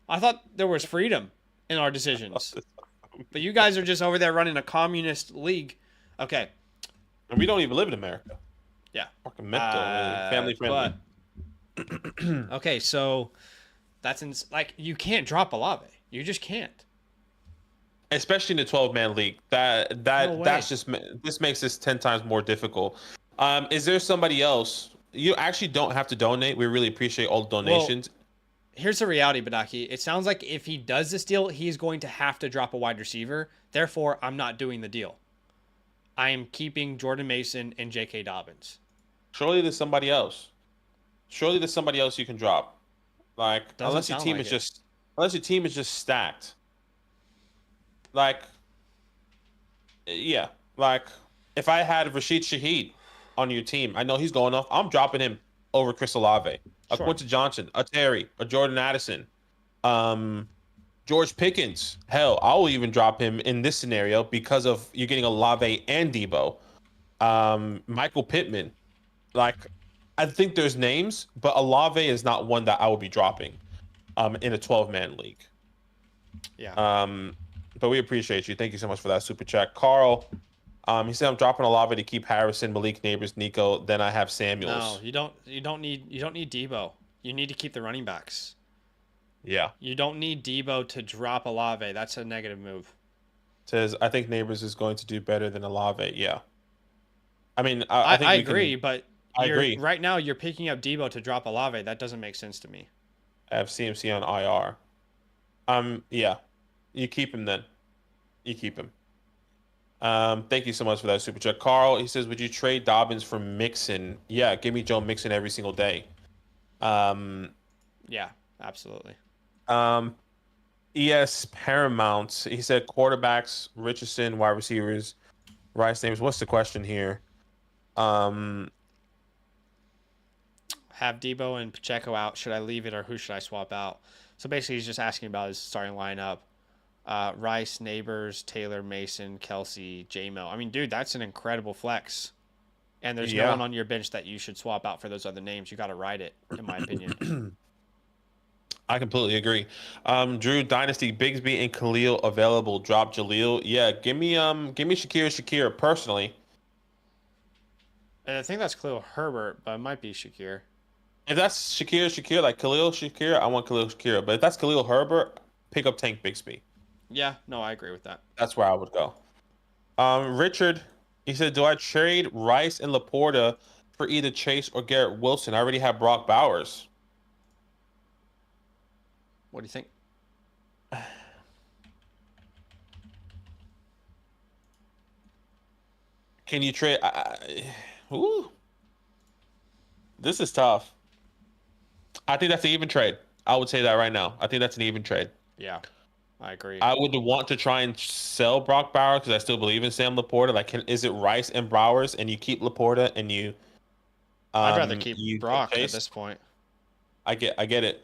A: I thought there was freedom in our decisions. But you guys are just over there running a communist league. Okay.
B: And we don't even live in America.
A: Yeah.
B: Fucking mental, really. Family friendly.
A: But, okay, so that's like you can't drop Olave. You just can't.
B: Especially in the 12-man league. That's just this makes this 10 times more difficult. Is there somebody else? You actually don't have to donate. We really appreciate all the donations.
A: Well, here's the reality, Badaki. It sounds like if he does this deal, he's going to have to drop a wide receiver. Therefore, I'm not doing the deal. I am keeping Jordan Mason and J.K. Dobbins.
B: Surely there's somebody else. Surely there's somebody else you can drop. Like unless your team is just stacked. Like, yeah. Like if I had Rashid Shaheed on your team, I know he's going off. I'm dropping him over Chris Olave. A Quincy Johnson, a Terry, a Jordan Addison, George Pickens. Hell, I'll even drop him in this scenario because of you getting Olave and Debo. Michael Pittman. Like, I think there's names, but Olave is not one that I will be dropping in a 12-man league.
A: Yeah.
B: But we appreciate you. Thank you so much for that super chat. Carl, he said I'm dropping Olave to keep Harrison, Malik Neighbors, Nico. Then I have Samuels.
A: No, you don't need Debo. You need to keep the running backs.
B: Yeah.
A: You don't need Debo to drop Olave. That's a negative move.
B: Says I think Neighbors is going to do better than Olave. Yeah. I mean,
A: I agree, but
B: I agree.
A: Right now, you're picking up Debo to drop Olave. That doesn't make sense to me.
B: I have CMC on IR. Yeah. You keep him then. You keep him. Thank you so much for that super chat. Carl, he says, would you trade Dobbins for Mixon? Yeah, give me Joe Mixon every single day.
A: Yeah, absolutely.
B: ES Paramount, he said quarterbacks, Richardson, wide receivers, Rice names. What's the question here?
A: Have Debo and Pacheco out. Should I leave it or who should I swap out? So basically, he's just asking about his starting lineup. Rice, Neighbors, Taylor, Mason, Kelsey, J-Mo. I mean, dude, that's an incredible flex. And there's no one on your bench that you should swap out for those other names. You got to ride it, in my opinion.
B: I completely agree. Drew, Dynasty, Bigsby, and Khalil available. Drop Jaleel. Yeah, give me Shakir personally.
A: And I think that's Khalil Herbert, but it might be Shakir.
B: If that's Shakir, like Khalil Shakir, I want Khalil Shakir. But if that's Khalil Herbert, pick up Tank Bigsby.
A: Yeah, no, I agree with that.
B: That's where I would go. Richard, he said, do I trade Rice and Laporta for either Chase or Garrett Wilson? I already have Brock Bowers.
A: What do you think?
B: Can you trade? Ooh. This is tough. I think that's an even trade. I would say that right now. I think that's an even trade.
A: Yeah, I agree.
B: I would want to try and sell Brock Bowers because I still believe in Sam Laporta. Like, is it Rice and Bowers, and you keep Laporta, and you?
A: I'd rather keep Brock at this point.
B: I get it.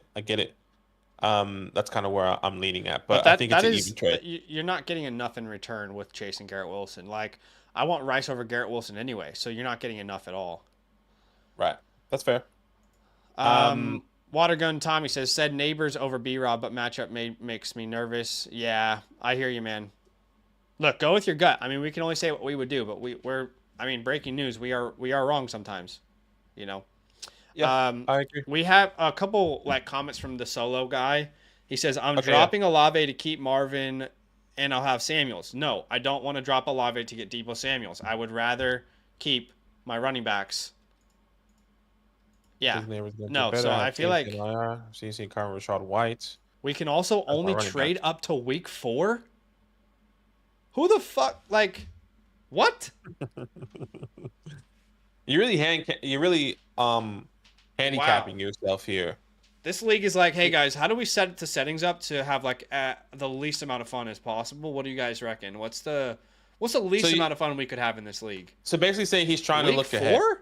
B: That's kind of where I'm leaning at, but I think it's an even trade.
A: You're not getting enough in return with Chase and Garrett Wilson. Like, I want Rice over Garrett Wilson anyway, so you're not getting enough at all.
B: Right. That's fair.
A: Watergun Tommy said Neighbors over B-Rob, but matchup makes me nervous. Yeah, I hear you, man. Look, go with your gut. I mean, we can only say what we would do, but we're breaking news. We are wrong sometimes, you know.
B: Yeah, I agree.
A: We have a couple comments from the solo guy. He says, I'm dropping Olave to keep Marvin and I'll have Samuels. No, I don't want to drop Olave to get Debo Samuels. I would rather keep my running backs. Yeah. No, so I feel like
B: CC Carmen Rashad White.
A: We can also only trade up to week 4. Who the fuck? What?
B: You're really handicapping yourself here.
A: This league is like, hey guys, how do we set the settings up to have like the least amount of fun as possible? What do you guys reckon? What's the
B: So
A: least
B: you,
A: amount of fun we could have in this league?
B: so basically saying he's trying to
A: Week
B: look ahead.
A: 4?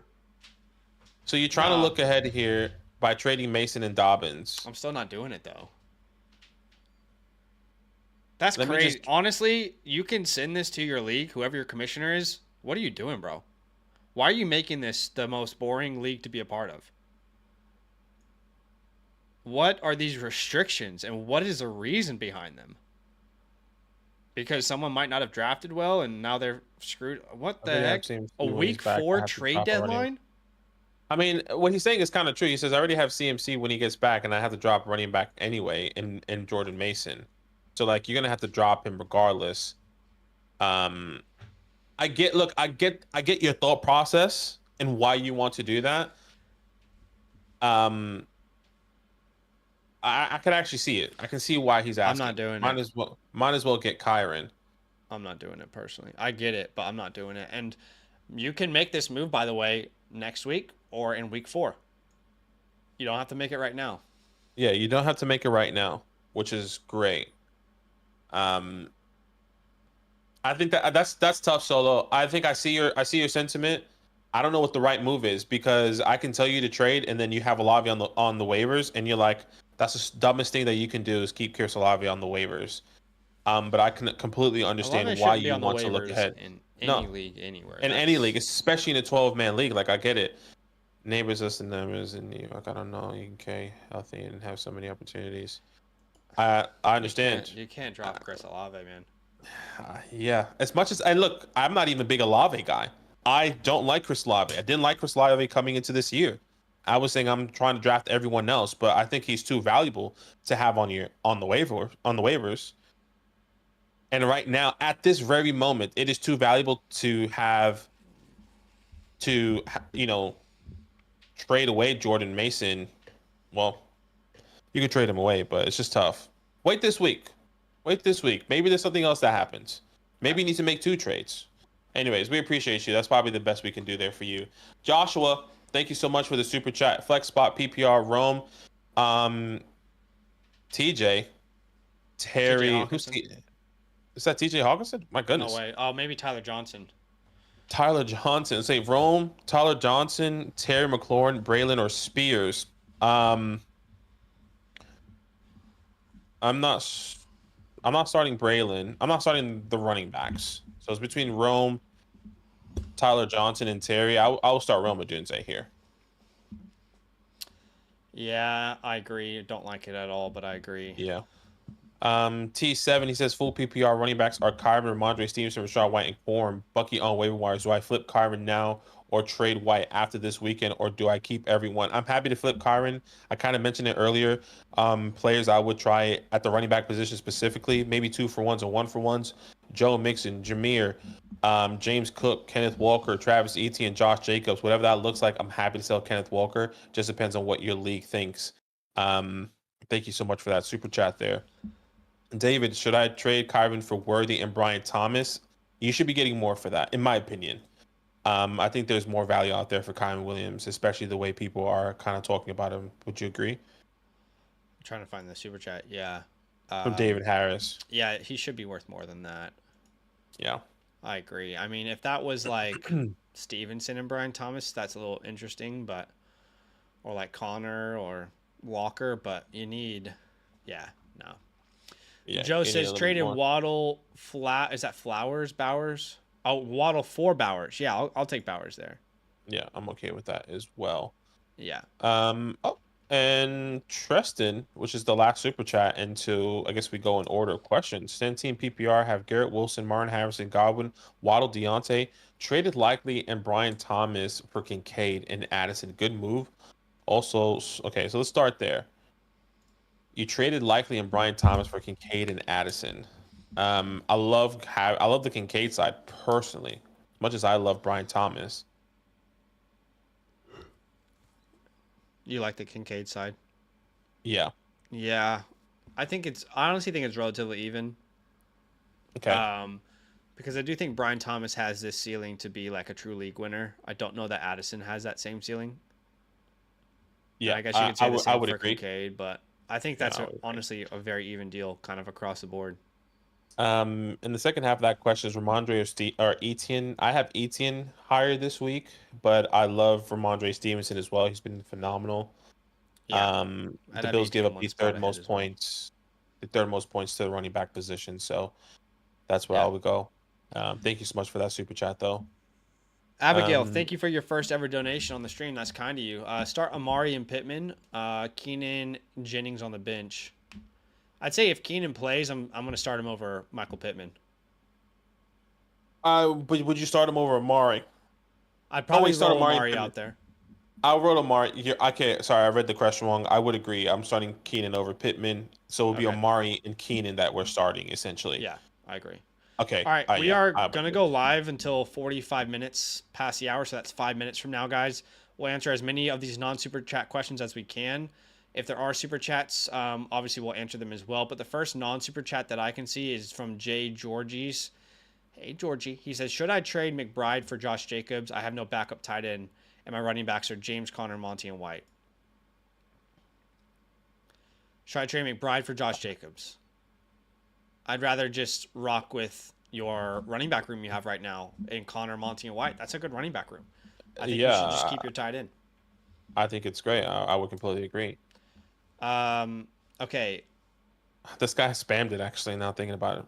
B: So you're trying to
A: Nah,
B: look ahead here by trading Mason and Dobbins.
A: I'm still not doing it though. That's
B: Let me
A: crazy.
B: just
A: Honestly, you can send this to your league, whoever your commissioner is. What are you doing, bro? Why are you making this the most boring league to be a part of? What are these restrictions and what is the reason behind them? Because someone might not have drafted well and now they're screwed. What
B: I
A: the
B: already have
A: heck? A
B: CMC when he's
A: week
B: back. I
A: 4
B: have to
A: trade
B: drop a running.
A: deadline?
B: I mean, what he's saying is kind of true. He says I already have CMC when he gets back, and I have to drop running back anyway in Jordan Mason. So like you're gonna have to drop him regardless. Um, I get your thought process and why you want to do that. Um, I can actually see it. I can see why he's
A: I'm
B: asking.
A: not doing
B: Might
A: it.
B: as well might as well get Kyron.
A: I'm not doing it personally. I get it, but I'm not doing it. And you can make this move, by the way, next week or in week 4. You don't have to make it right now.
B: Yeah, you don't have to make it right now, which is great. Um, I think that's tough, Solo. I think I see your sentiment. I don't know what the right move is because I can tell you to trade, and then you have Olave on the waivers, and you're like, that's the dumbest thing that you can do is keep Pierce Olave on the waivers. But I can completely understand
A: Olave
B: why
A: shouldn't be
B: you
A: on the
B: want to look
A: waivers
B: ahead.
A: in any
B: No,
A: league anywhere.
B: in any league,
A: That's
B: especially in a 12-man league, like I get it. Neighbors us and neighbors in New York. I don't know. You can healthy and have so many opportunities. I understand.
A: you can't drop Chris Olave, man.
B: Yeah, as much as and look, I'm not even a big Olave guy. I don't like Chris Olave. I didn't like Chris Olave coming into this year. I was saying I'm trying to draft everyone else, but I think he's too valuable to have on the waivers. And right now, at this very moment, it is too valuable to have to trade away Jordan Mason. Well, you could trade him away, but it's just tough. Wait this week. Wait this week. Maybe there's something else that happens. Maybe you need to make 2 trades. Anyways, we appreciate you. That's probably the best we can do there for you. Joshua, thank you so much for the super chat. Flex spot PPR Rome. TJ,
A: TJ
B: Terry,
A: Hawkinson?
B: is that TJ Hawkinson? My
A: No
B: goodness.
A: way. Oh, maybe Tyler Johnson.
B: Tyler Johnson. Say Rome, Tyler Johnson, Terry McLaurin, Braylon, or Spears. Um, I'm not. I'm not starting Braylon. I'm not starting the running backs. So it's between Rome, Tyler Johnson, and Terry. I'll start Rome Odunze here.
A: Yeah, I agree. Don't like it at all, but I agree.
B: Yeah. T7, he says full PPR running backs are Kyron, Ramondre Stevenson, Rashad White, and Form. Bucky on waiver wires. Do I flip Kyron now or trade White after this weekend, or do I keep everyone? I'm happy to flip Kyron. I kind of mentioned it earlier. Players I would try at the running back position specifically, maybe 2-for-1s or 1-for-1s. Joe Mixon, Jameer, James Cook, Kenneth Walker, Travis Etienne, Josh Jacobs, whatever that looks like. I'm happy to sell Kenneth Walker. Just depends on what your league thinks. Thank you so much for that super chat there. David, should I trade Kyron for Worthy and Brian Thomas? You should be getting more for that, in my opinion. I think there's more value out there for Kyron Williams, especially the way people are kind of talking about him. Would you agree?
A: I'm trying to find the super chat. Yeah.
B: From David Harris.
A: Yeah, he should be worth more than that.
B: Yeah.
A: I agree. I mean, if that was like Stevenson and Brian Thomas, that's a little interesting, but or like Connor or Walker, but you need, yeah, no.
B: Yeah.
A: Joe
B: you need a
A: says
B: little bit
A: traded
B: more.
A: Waddle is that Bowers? Oh, Waddle for Bowers. Yeah, I'll take Bowers there.
B: Yeah, I'm okay with that as well.
A: Yeah.
B: Oh, and Treston, which is the last super chat, into I guess we go in order of questions. 10 team PPR have Garrett Wilson, Martin Harrison, Godwin, Waddle, Deontay, traded likely, and Brian Thomas for Kincaid and Addison. Good move. Also, okay, so let's start there. You traded likely and Brian Thomas for Kincaid and Addison. I love the Kincaid side personally, as much as I love Brian Thomas.
A: You like the Kincaid side?
B: Yeah.
A: Yeah. I honestly think it's relatively even.
B: Okay.
A: Because I do think Brian Thomas has this ceiling to be like a true league winner. I don't know that Addison has that same ceiling. And
B: Yeah,
A: I guess you could say the
B: I
A: same
B: would
A: for
B: agree.
A: Kincaid, but I think
B: Yeah,
A: that's
B: I would agree.
A: honestly a very even deal kind of across the board.
B: In the second half of that question is Ramondre or Etienne. I have Etienne higher this week, but I love Ramondre Stevenson as well. He's been phenomenal.
A: Yeah, I'd
B: The
A: have
B: Bills gave
A: 18
B: up
A: one spot ahead as well.
B: the third most points to the running back position. So that's where I
A: Yeah.
B: would go. Thank you so much for that super chat, though.
A: Abigail,
B: Um,
A: thank you for your first ever donation on the stream. That's kind of you. Start Amari and Pittman, Keenan Jennings on the bench. I'd say if Keenan plays, I'm going to start him over Michael Pittman.
B: but would you start him over Amari?
A: I'd
B: Oh wait,
A: probably
B: start
A: roll
B: Amari and
A: Amari
B: Pittman.
A: out there.
B: I wrote Amari. Okay, sorry, I read the question wrong. I would agree. I'm starting Keenan over Pittman, so it would be
A: Okay.
B: Amari and Keenan that we're starting essentially.
A: Yeah, I agree.
B: Okay.
A: All right, we
B: Yeah.
A: are
B: I'm
A: going
B: with
A: to
B: you.
A: go live until 45 minutes past the hour, so that's 5 minutes from now, guys. We'll answer as many of these non-super chat questions as we can. If there are super chats, obviously we'll answer them as well. But the first non-super chat that I can see is from Jay Georgie's. Hey, Georgie. He says, should I trade McBride for Josh Jacobs? I have no backup tight end, and my running backs are James Conner, Monty, and White. Should I trade McBride for Josh Jacobs? I'd rather just rock with your running back room you have right now in Connor, Monty, and White. That's a good running back room. I think you should just
B: Yeah,
A: keep your tight end.
B: I think it's great. I would completely agree.
A: Okay.
B: This guy spammed it actually. Now thinking about it.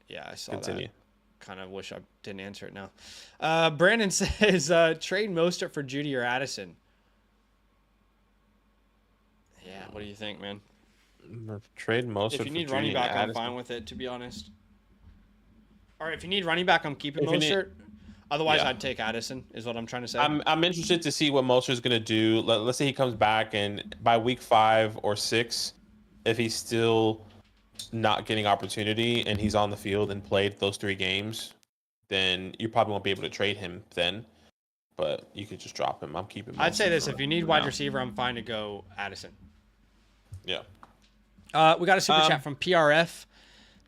A: Yeah, I saw that.
B: Continue.
A: Kind of wish I didn't answer it now. Brandon says trade Mostert for Judy or Addison. Yeah, what do you think, man?
B: Trade most
A: If
B: of
A: you
B: for
A: need
B: Judy
A: running
B: and
A: back, I'm
B: Addison.
A: fine with it, to be honest. All right, if you need running back, I'm keeping
B: If you need,
A: Mostert. Otherwise,
B: yeah.
A: I'd take Addison, is what I'm trying to say.
B: I'm interested to see what Moster's gonna do. Let's say he comes back and by week 5 or 6, if he's still not getting opportunity and he's on the field and played those 3 games, then you probably won't be able to trade him then. But you could just drop him. I'm keeping
A: I'd say
B: Mostert
A: this: if you need
B: for
A: wide
B: now.
A: receiver, I'm fine to go Addison.
B: Yeah.
A: We got a super
B: Um,
A: chat from PRF.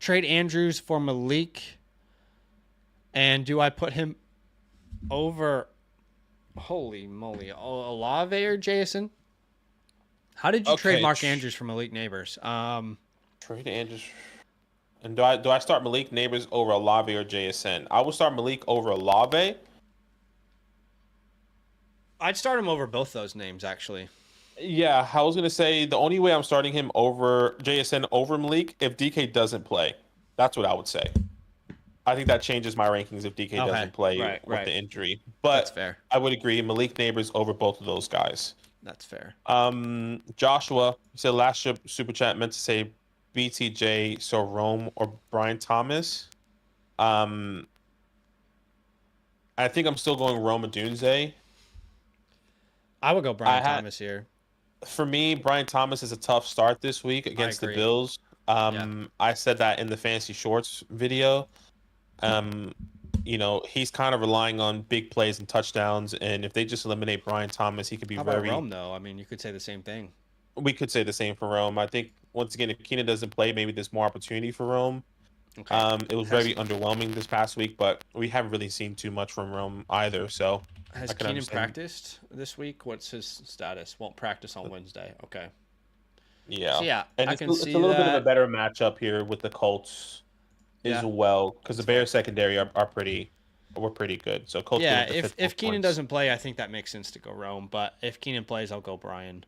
A: Trade Andrews for Malik. And do I put him over? Holy moly, Olave or Jason? How did you trade
B: Okay.
A: Mark Andrews for Malik Neighbors?
B: Trade Andrews. And do I start Malik Neighbors over Olave or JSN? I would start Malik over Olave.
A: I'd start him over both those names, actually.
B: Yeah, I was gonna say the only way I'm starting him over JSN over Malik if DK doesn't play. That's what I would say. I think that changes my rankings if DK
A: Okay,
B: doesn't play with
A: right.
B: the injury.
A: That's
B: But
A: fair.
B: I would agree Malik Neighbors over both of those guys.
A: That's fair.
B: Joshua said last super chat meant to say BTJ, so Rome or Brian Thomas. Um, I think I'm still going Rome Dunze.
A: I would go
B: I
A: Brian
B: had
A: Thomas here.
B: For me, Brian Thomas is a tough start this week
A: I
B: against the
A: agree.
B: Bills.
A: Yeah.
B: I said that in the Fantasy Shorts video. Um, he's kind of relying on big plays and touchdowns, and if they just eliminate Brian Thomas, he could be
A: How about
B: very.
A: Rome, though? I mean, you could say the same thing.
B: We could say the same for Rome. I think once again, if Keenan doesn't play, maybe there's more opportunity for Rome.
A: Okay.
B: It was very underwhelming this past week, but we haven't really seen too much from Rome either. So
A: Has
B: I can
A: Keenan
B: understand.
A: practiced this week? What's his status? Won't practice on Wednesday. Okay.
B: Yeah,
A: So, yeah,
B: and
A: I
B: it's,
A: can
B: it's a
A: see
B: little bit of a
A: that.
B: better matchup here with the Colts as
A: Yeah.
B: well because the
A: That's fair.
B: Bears secondary we're pretty good. So Colts
A: Yeah,
B: gave up the fifth
A: if
B: most
A: Keenan
B: points.
A: doesn't play, I think that makes sense to go Rome. But if Keenan plays, I'll go Brian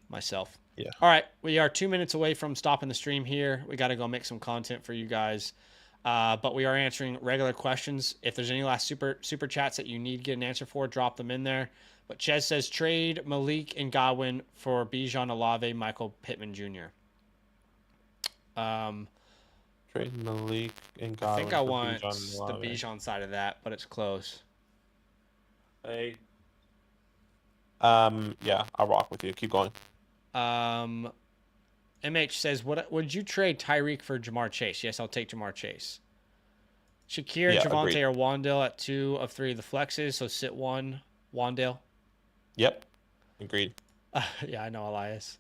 A: myself.
B: Yeah.
A: All right, we are 2 minutes away from stopping the stream here. We got to go make some content for you guys. But we are answering regular questions. If there's any last super chats that you need to get an answer for, drop them in there. But Ches says trade Malik and Godwin for Bijan, Olave, Michael Pittman Jr.
B: Trade Malik and
A: I
B: Godwin
A: think I
B: for
A: want
B: Bijan and
A: the
B: Olave.
A: Bijan side of that, but it's close.
B: Hey. Yeah, I'll rock with you. Keep going.
A: MH says, would you trade Tyreek for Jamar Chase? Yes, I'll take Jamar Chase. Shakir,
B: Yeah,
A: Javante,
B: agreed.
A: or Wandale at 2 of 3 of the flexes, so sit 1, Wandale.
B: Yep, agreed.
A: Yeah, I know, Elias.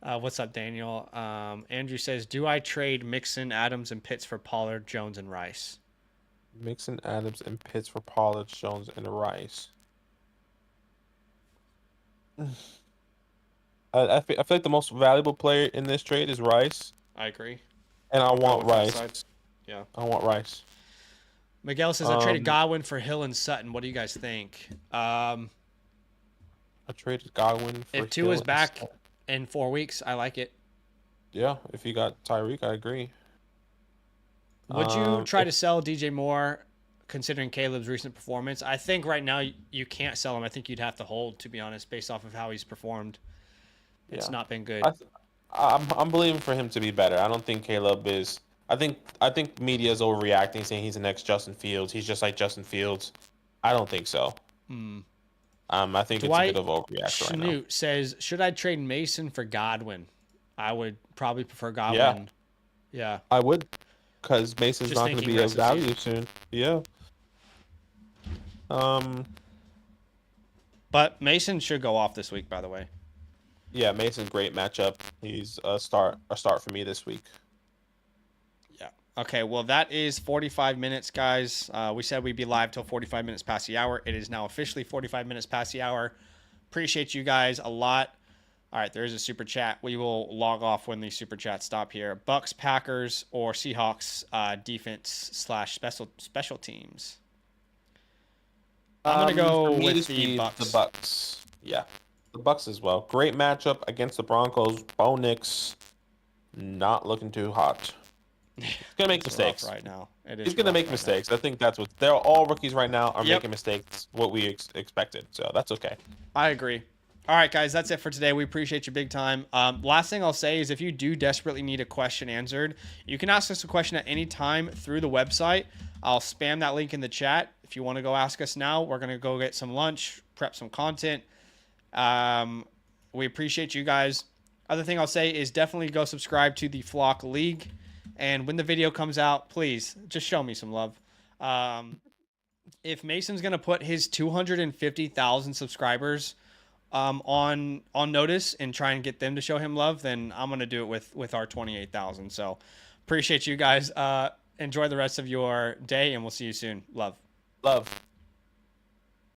A: What's up, Daniel? Andrew says, do I trade Mixon, Adams, and Pitts for Pollard, Jones, and Rice?
B: Mixon, Adams, and Pitts for Pollard, Jones, and Rice. I feel like the most valuable player in this trade is Rice,
A: I agree.
B: and I
A: I'll go
B: want
A: with that
B: Rice.
A: side. Yeah.
B: I want Rice.
A: Miguel says I traded
B: Um,
A: Godwin for Hill and Sutton. What do you guys think?
B: I traded Godwin for
A: If Tua
B: Hill
A: is back
B: instead.
A: in 4 weeks, I like it.
B: Yeah, if you got Tyreek, I agree.
A: Would you try
B: If
A: to sell DJ Moore considering Caleb's recent performance? I think right now you can't sell him. I think you'd have to hold, to be honest, based off of how he's performed. It's
B: yeah,
A: not been good.
B: I th- I'm believing for him to be better. I don't think Caleb is. I think media is overreacting, saying he's the next Justin Fields. He's just like Justin Fields. I don't think so.
A: Hmm.
B: I think it's a bit
A: Dwight
B: of overreaction right now.
A: Schnute says, should I trade Mason for Godwin? I would probably prefer
B: Yeah,
A: Godwin. Yeah.
B: I would, because Mason's
A: Just
B: not going to
A: thinking
B: be of
A: rest of season.
B: value soon. Yeah. Um.
A: But Mason should go off this week, by the way.
B: Yeah, Mason's great matchup. He's a start for me this week.
A: Yeah. Okay, well, that is 45 minutes, guys. We said we'd be live till 45 minutes past the hour. It is now officially 45 minutes past the hour. Appreciate you guys a lot. All right, there is a super chat. We will log off when these super chats stop here. Bucks, Packers, or Seahawks defense slash special teams. I'm gonna
B: For
A: go
B: me,
A: with
B: this
A: the
B: be
A: Bucks.
B: the Bucks. Yeah, the Bucks as well. Great matchup against the Broncos. Bo Nix, not looking too hot. He's gonna make
A: It's rough
B: mistakes.
A: right now. It is.
B: He's gonna
A: rough
B: make
A: right
B: mistakes. I think that's what they're all rookies right now are
A: Yep.
B: making mistakes. What we expected, so that's okay.
A: Now. I agree. All right, guys, that's it for today. We appreciate you big time. Last thing I'll say is if you do desperately need a question answered, you can ask us a question at any time through the website. I'll spam that link in the chat. If you want to go ask us now, we're going to go get some lunch, prep some content. We appreciate you guys. Other thing I'll say is definitely go subscribe to the Flock League. And when the video comes out, please just show me some love. If Mason's going to put his 250,000 subscribers on notice and try and get them to show him love, then I'm gonna do it with our 28,000. So appreciate you guys. Enjoy the rest of your day, and we'll see you soon. Love.
B: Love.